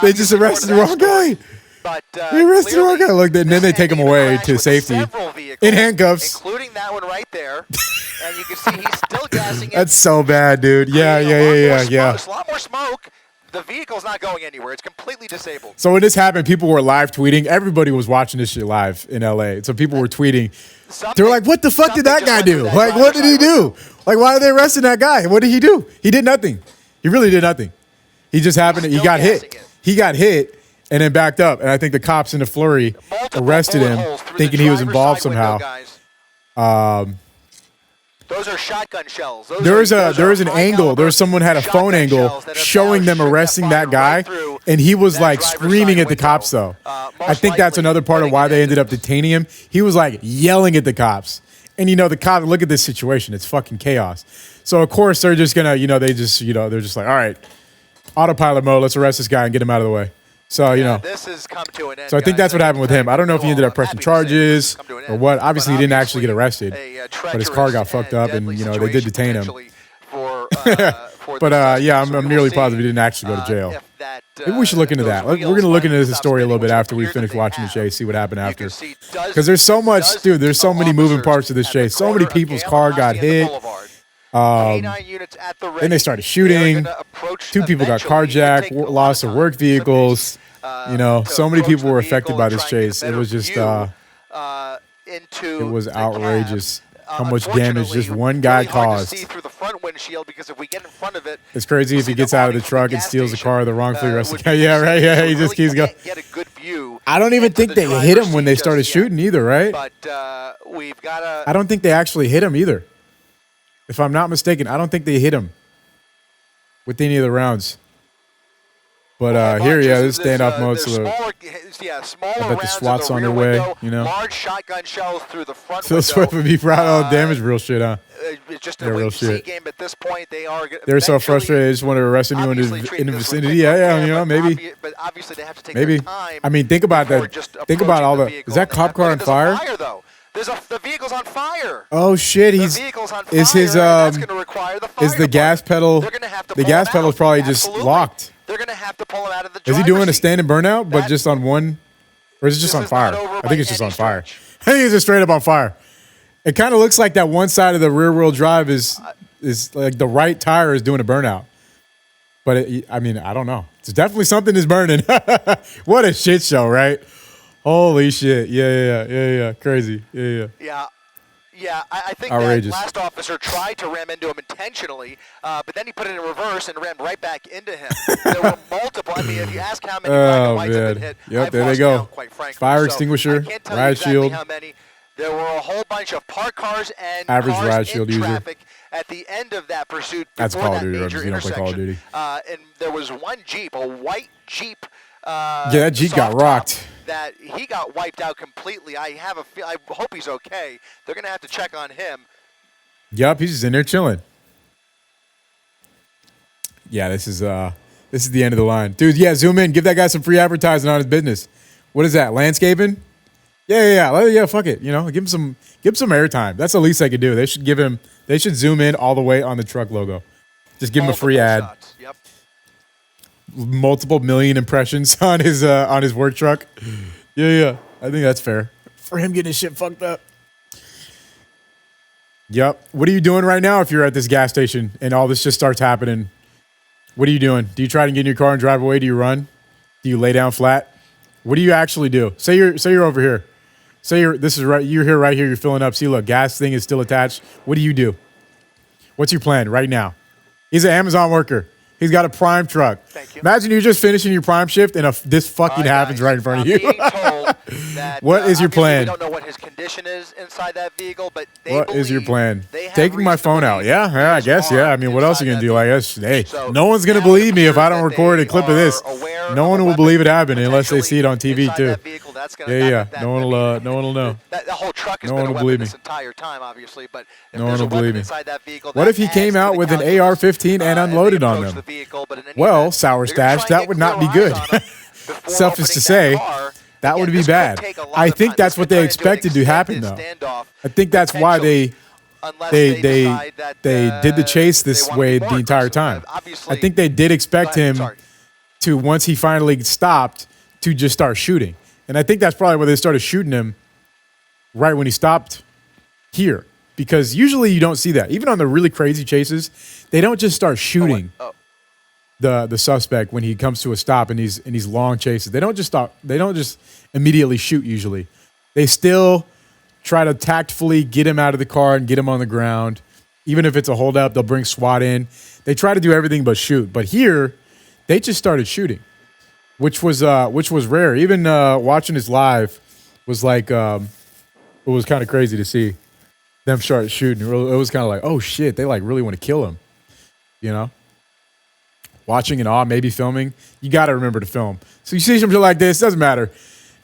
They just arrested the wrong guy. But they arrested the wrong guy. Look, and then they take him away to safety in handcuffs, including that one right there. And you can see he's still gassing it. That's so bad, dude. Yeah. A lot more smoke. The vehicle's not going anywhere. It's completely disabled. So when this happened, people were live tweeting. Everybody was watching this shit live in LA. So people were tweeting. They were like, what the fuck did that guy do? Like, what did he do? Like, why are they arresting that guy? What did he do? He did nothing. He really did nothing. He just happened. He got hit. He got hit and then backed up. And I think the cops in a flurry arrested him, thinking he was involved somehow. Those are shotgun shells. There is an angle. There was someone had a phone angle showing them arresting that guy, and he was like screaming at the cops. Though I think that's another part of why they ended up detaining him. He was like yelling at the cops, and the cops look at this situation. It's fucking chaos. So of course they're just gonna, they're just like, all right, autopilot mode. Let's arrest this guy and get him out of the way. So this has come to an end. So I think that's what happened with him. I don't know if he ended up pressing charges or what. Obviously, he didn't actually get arrested, but his car got fucked up, and they did detain him. But yeah, I'm nearly positive he didn't actually go to jail. Maybe we should look into that. We're gonna look into this story a little bit after we finish watching the chase, see what happened after. Because there's so much, dude. There's so many moving parts to this chase. So many people's car got hit. Then they started shooting. 2 people got carjacked, loss of work vehicles. So many people were affected by this chase. It was just, it was outrageous how much damage just one guy caused. It's crazy if he gets out of the truck and steals the car, the wrongfully arrested guy. Yeah, right. Yeah, he just keeps going. I don't even think they hit him when they started shooting either, right? I don't think they actually hit him either. If I'm not mistaken, I don't think they hit him with any of the rounds. But here, this is standoff mode. So I bet the SWAT's on their way. Large shotgun shells through the front. So SWAT would be proud of damage, real shit, huh? It's just a real shit. Game at this point. They're so frustrated. They just want to arrest anyone in the vicinity. Yeah, maybe. But obviously they have to take maybe. Their time. I mean, think about that. Think about all the. Is that cop car on fire? The vehicle's on fire. Oh shit! Is his that's going to require the fire is the gas pedal? They're going to have to the gas pedal's probably just locked. They're going to have to pull him out of the. Is he doing a stand and burnout, but just on one, or is it just on fire? I think it's just on fire. I think it's just straight up on fire. It kind of looks like that one side of the rear wheel drive is like the right tire is doing a burnout. But I mean, I don't know. It's definitely something is burning. What a shit show, right? Holy shit. Yeah. Crazy. Yeah, I think outrageous. That last officer tried to ram into him intentionally, but then he put it in reverse and rammed right back into him. There were multiple. I mean, if you ask how many black and whites have been hit, yep, there they go. Count, quite frankly. Fire extinguisher, riot shield. How many. There were a whole bunch of parked cars and average cars riot shield in user. traffic at the end of that pursuit. That's Call of Duty, major you don't play Call of Duty. And there was one Jeep, a white Jeep. Yeah, that Jeep got rocked. that he got wiped out completely. I hope he's okay. They're going to have to check on him. Yup, he's just in there chilling. Yeah, this is the end of the line. Dude, yeah, zoom in. Give that guy some free advertising on his business. What is that, landscaping? Yeah, fuck it. You know, give him some airtime. That's the least they could do. They should zoom in all the way on the truck logo. Just give him a free ad. Yep. Multiple million impressions on his work truck. Yeah. I think that's fair. For him getting his shit fucked up. Yep. What are you doing right now if you're at this gas station and all this just starts happening? What are you doing? Do you try to get in your car and drive away? Do you run? Do you lay down flat? What do you actually do? Say you're over here. You're right here, you're filling up. See, look, gas thing is still attached. What do you do? What's your plan right now? He's an Amazon worker. He's got a Prime truck. Thank you. Imagine you're just finishing your Prime shift and this fucking happens right in front of you. What is your plan? We don't know what his condition is inside that vehicle, but what is your plan? Taking my phone out. Yeah, I guess. Yeah. I mean, what else are you going to do? I guess, hey, no one's going to believe me if I don't record a clip of this. No one will believe it happened unless they see it on TV too. Yeah. No one will know. The whole truck has been a weapon this entire time, obviously, but no one will believe me. What if he came out with an AR-15 and unloaded on them? Well, Sour Stash, that would not be good. Selfish to say, that would be bad. I think that's what they expected to happen, though. I think that's why they did the chase this way the entire time. I think they did expect him to, once he finally stopped, to just start shooting. And I think that's probably why they started shooting him right when he stopped here. Because usually you don't see that. Even on the really crazy chases, they don't just start shooting the suspect when he comes to a stop in these long chases. They don't just stop. They don't just immediately shoot usually. They still try to tactfully get him out of the car and get him on the ground. Even if it's a holdup, they'll bring SWAT in. They try to do everything but shoot. But here, they just started shooting, which was rare. Even watching this live was like it was kind of crazy to see them start shooting. It was kind of like, oh shit, they like really want to kill him, you know. Watching in awe, maybe filming. You got to remember to film. So you see something like this, doesn't matter.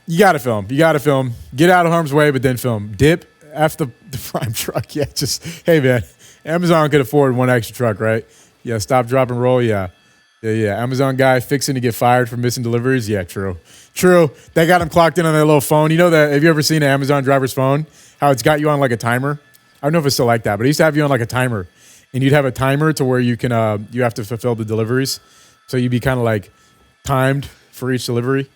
You got to film. Get out of harm's way, but then film. Dip, F the Prime truck. Yeah, just, hey, man, Amazon could afford one extra truck, right? Yeah, stop, drop, and roll. Yeah. Amazon guy fixing to get fired for missing deliveries. Yeah, true. They got him clocked in on their little phone. You know that? Have you ever seen an Amazon driver's phone? How it's got you on like a timer? I don't know if it's still like that, but it used to have you on like a timer. And you'd have a timer to where you can you have to fulfill the deliveries. So you'd be kind of like timed for each delivery.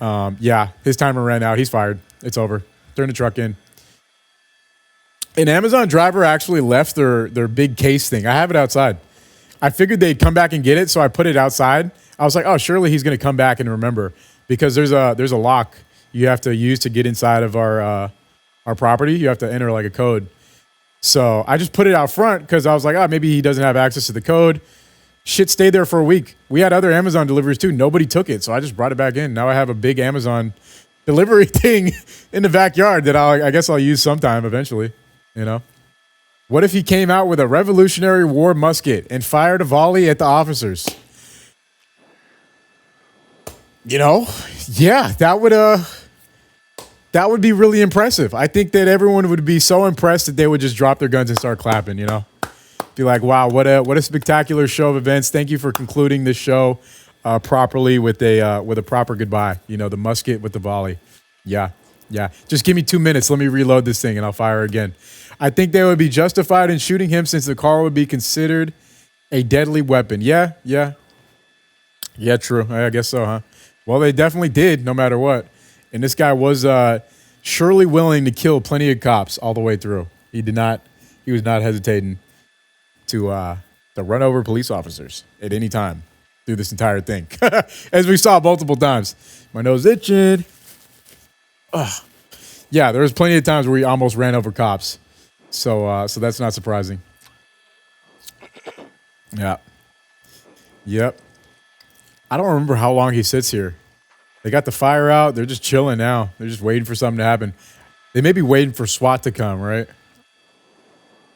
Yeah, his timer ran out. He's fired. It's over. Turn the truck in. An Amazon driver actually left their big case thing. I have it outside. I figured they'd come back and get it, so I put it outside. I was like, oh, surely he's going to come back and remember. Because there's a lock you have to use to get inside of our property. You have to enter like a code. So I just put it out front because I was like, oh, maybe he doesn't have access to the code. Shit stayed there for a week. We had other Amazon deliveries too. Nobody took it. So I just brought it back in. Now I have a big Amazon delivery thing in the backyard that I guess I'll use sometime eventually, you know? What if he came out with a Revolutionary War musket and fired a volley at the officers? You know? Yeah, that would be really impressive. I think that everyone would be so impressed that they would just drop their guns and start clapping, you know? Be like, wow, what a spectacular show of events. Thank you for concluding this show properly with a proper goodbye. You know, the musket with the volley. Yeah. Just give me 2 minutes. Let me reload this thing and I'll fire again. I think they would be justified in shooting him since the car would be considered a deadly weapon. Yeah, true. I guess so, huh? Well, they definitely did, no matter what. And this guy was surely willing to kill plenty of cops all the way through. He was not hesitating to run over police officers at any time through this entire thing. As we saw multiple times. My nose itching. Ugh. Yeah, there was plenty of times where he almost ran over cops. So that's not surprising. Yeah. Yep. I don't remember how long he sits here. They got the fire out. They're just chilling now. They're just waiting for something to happen. They may be waiting for SWAT to come, right?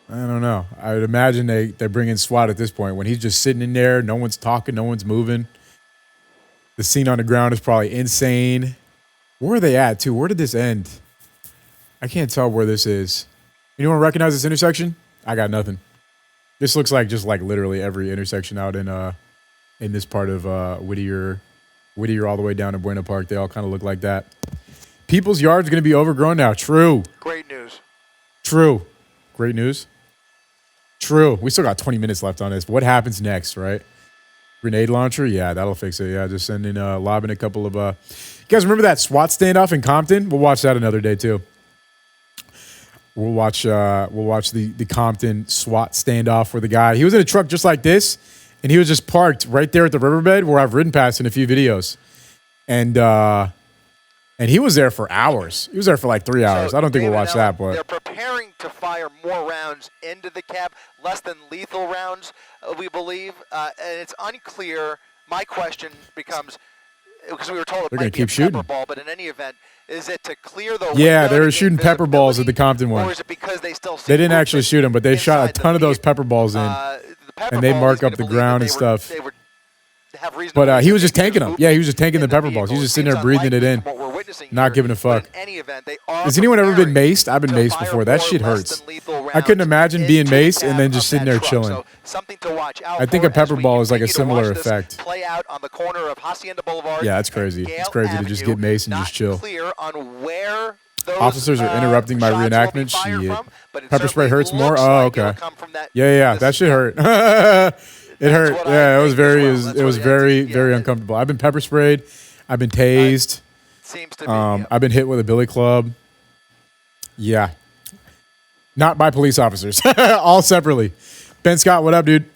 I don't know. I would imagine they bring in SWAT at this point when he's just sitting in there. No one's talking. No one's moving. The scene on the ground is probably insane. Where are they at, too? Where did this end? I can't tell where this is. Anyone recognize this intersection? I got nothing. This looks like just like literally every intersection out in this part of Whittier all the way down to Buena Park. They all kind of look like that. People's Yard's going to be overgrown now. True. Great news. True. Great news. True. We still got 20 minutes left on this. What happens next, right? Grenade launcher? Yeah, that'll fix it. Yeah, just sending, lobbing a couple of, you guys remember that SWAT standoff in Compton? We'll watch that another day, too. We'll watch the Compton SWAT standoff where the guy, he was in a truck just like this, and he was just parked right there at the riverbed where I've ridden past in a few videos. And he was there for hours. He was there for like 3 hours. So I don't think we'll watch that, but they're preparing to fire more rounds into the cab, less than lethal rounds, we believe, and it's unclear. My question becomes, because we were told it might be a pepper ball, but in any event, is it to clear the yeah, they were shooting pepper balls at the Compton one. Or is it because they still see they didn't actually shoot them, but they shot a ton of those pepper balls in, and they mark up the ground and stuff. But he was just tanking them. Yeah, he was just tanking the pepper balls. He was just sitting there breathing it in, not giving a fuck. Has anyone ever been maced? I've been maced before. That shit hurts. I couldn't imagine being maced and then just sitting there chilling. I think a pepper ball is like a similar effect. Yeah, that's crazy. It's crazy to just get maced and just chill. Officers are interrupting my reenactment. Shit. Pepper spray hurts more? Oh, okay. Yeah, that shit hurt. It hurt. Yeah, it was very uncomfortable. I've been pepper sprayed. I've been tased. I've been hit with a billy club. Yeah. Not by police officers. All separately. Ben Scott, what up, dude?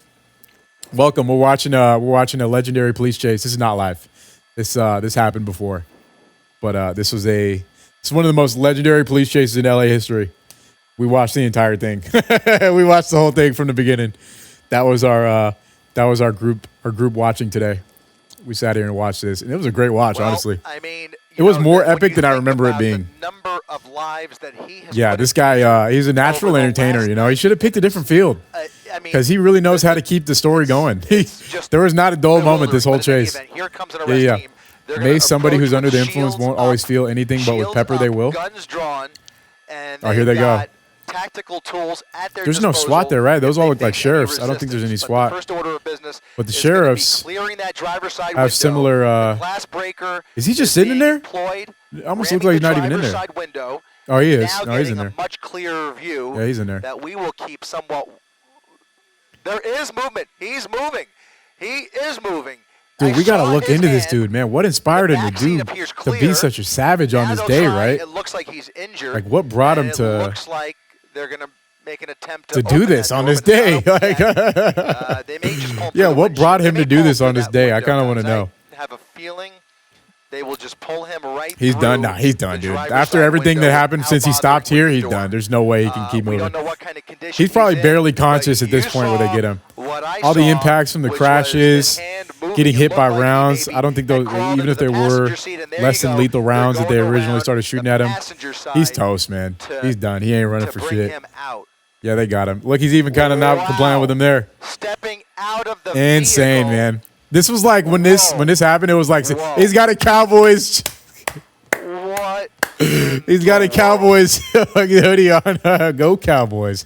Welcome. We're watching a legendary police chase. This is not live. This happened before. But this is one of the most legendary police chases in LA history. We watched the entire thing. We watched the whole thing from the beginning. That was our group watching today. We sat here and watched this, and it was a great watch, honestly. I mean, it was more epic than I remember it being. The number of lives that he has this guy, he's a natural entertainer, you know. He should have picked a different field because he really knows how to keep the story going. There was not a dull moment this whole chase. Yeah. Mace somebody who's under the influence won't always feel anything, but with pepper they will. Guns drawn, and oh, here they go. Tactical tools at their there's no SWAT there, right? Those all look like sheriffs. I don't think there's any SWAT. First order of business, but the sheriffs have similar. Is he just sitting in there? It almost looks like he's not even in there. Oh, he is. No, he's in there. Much clearer view. Yeah, he's in there. That we will keep somewhat. There is movement. He's moving. He is moving. Dude, we got to look into this dude, man. What inspired him to be such a savage on this day, right? It looks like he's injured. Like, what brought him to... It looks like they're going to make an attempt to do this on this day. Like, they may just pull yeah, what brought him to do this on this day? I kind of want to know. I have a feeling they will just pull him right He's done now. He's done, dude. After everything that happened since he stopped here, he's done. There's no way he can keep moving. He's probably barely conscious at this point where they get him. All the impacts from the crashes, getting hit by rounds. I don't think those, even if they were less than lethal rounds that they originally started shooting at him, he's toast, man. He's done. He ain't running for shit. Yeah, they got him. Look, he's even kind of not complying with him there. Stepping out of the insane, man. This was like when this happened. It was like he's got a Cowboys. What? He's got a Cowboys hoodie on. Go Cowboys.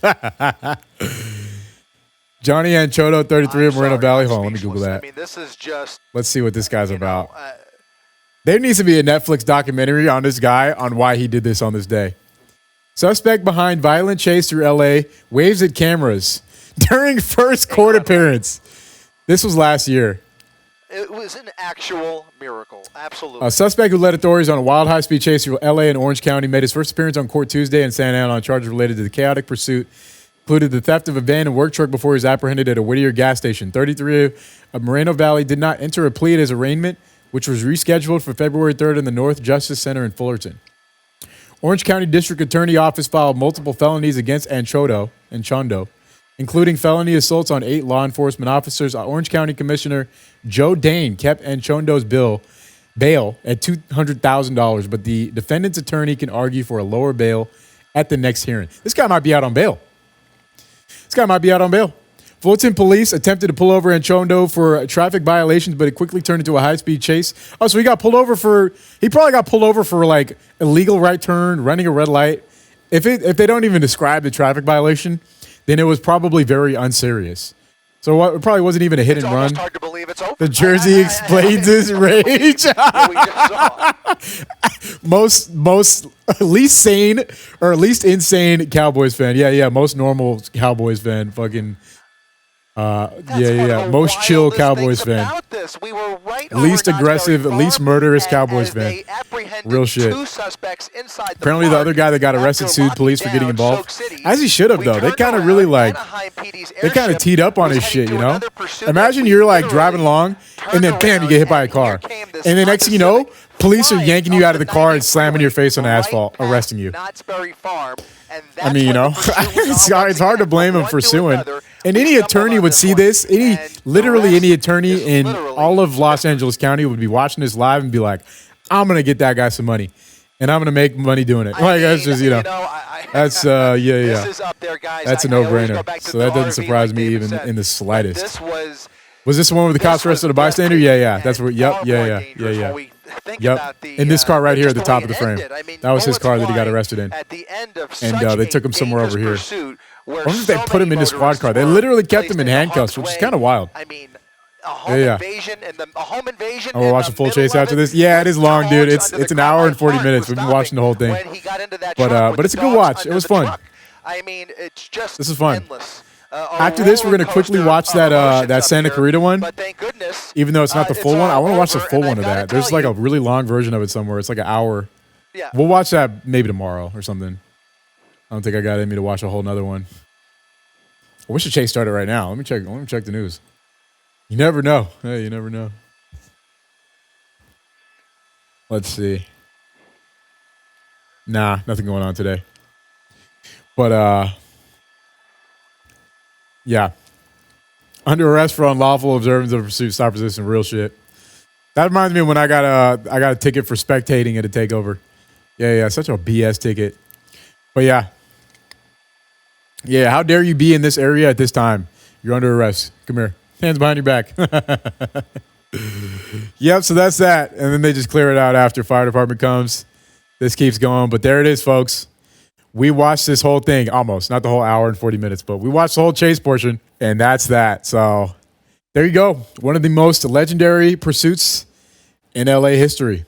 Johnny Anchoto, 33 of Moreno Valley. Hold on, let me Google that. I mean, this is just. Let's see what this guy's about. There needs to be a Netflix documentary on this guy on why he did this on this day. Suspect behind violent chase through LA waves at cameras during first court appearance. This was last year. It was an actual miracle. Absolutely. A suspect who led authorities on a wild high-speed chase through L.A. and Orange County made his first appearance on court Tuesday in Santa Ana on charges related to the chaotic pursuit, included the theft of a van and work truck before he was apprehended at a Whittier gas station. 33 of Moreno Valley did not enter a plea at his arraignment, which was rescheduled for February 3rd in the North Justice Center in Fullerton. Orange County District Attorney Office filed multiple felonies against Anchondo, including felony assaults on 8 law enforcement officers. Orange County Commissioner Joe Dane kept Anchondo's bail at $200,000, but the defendant's attorney can argue for a lower bail at the next hearing. This guy might be out on bail. Fulton police attempted to pull over Anchondo for traffic violations, but it quickly turned into a high-speed chase. Oh, so he got pulled over for, he probably got pulled over for like illegal right turn, running a red light. If they don't even describe the traffic violation, then it was probably very unserious. So it probably wasn't even a hit and run. Hard to believe it's over. The jersey explains his rage. most least sane or least insane Cowboys fan. Yeah. Most normal Cowboys fan. Fucking. Most chill Cowboys fan. We were right least aggressive, least murderous Cowboys fan. Real shit. Apparently, the other guy that got arrested sued police for getting involved. As he should have, though. They kind of really like. They kind of teed up on his shit, you know? Imagine you're like driving along and then bam, you get hit by a car. And the next thing you know, police are yanking you out of the car and slamming your face on the asphalt, arresting you. I mean, you know, it's hard to blame him for suing. And any attorney would see this. Literally any attorney in all of Los Angeles County would be watching this live and be like, I'm going to get that guy some money. And I'm going to make money doing it. Like, that's just, you know, that's, yeah. That's a no-brainer. So that doesn't surprise me even in the slightest. Was this the one where the cops arrested a bystander? Yeah. That's where, yep, yeah. Yep. In this car right here at the top of the frame. That was his car that he got arrested in. And they took him somewhere over here. I wonder if they put him in the squad car. They literally kept him in handcuffs, which is kind of wild. I mean, a home invasion. Oh, we're watching full chase after this? Yeah, it is long, dude. It's an hour and 40 minutes. We've been watching the whole thing. But it's a good watch. It was fun. I mean, it's just this is fun. After this, we're going to quickly watch that Santa Clarita one. But thank goodness, even though it's not the full one, I want to watch the full one of that. There's like a really long version of it somewhere. It's like an hour. Yeah. We'll watch that maybe tomorrow or something. I don't think I got in me to watch a whole nother one. I wish the chase started right now. Let me check the news. You never know. Hey, you never know. Let's see. Nah, nothing going on today. But yeah. Under arrest for unlawful observance of pursuit, stop resisting, real shit. That reminds me of when I got a ticket for spectating at a takeover. Yeah, such a BS ticket. But yeah. Yeah, how dare you be in this area at this time? You're under arrest. Come here. Hands behind your back. Yep, so that's that. And then they just clear it out after fire department comes. This keeps going. But there it is, folks. We watched this whole thing, almost. Not the whole hour and 40 minutes, but we watched the whole chase portion. And that's that. So there you go. One of the most legendary pursuits in LA history.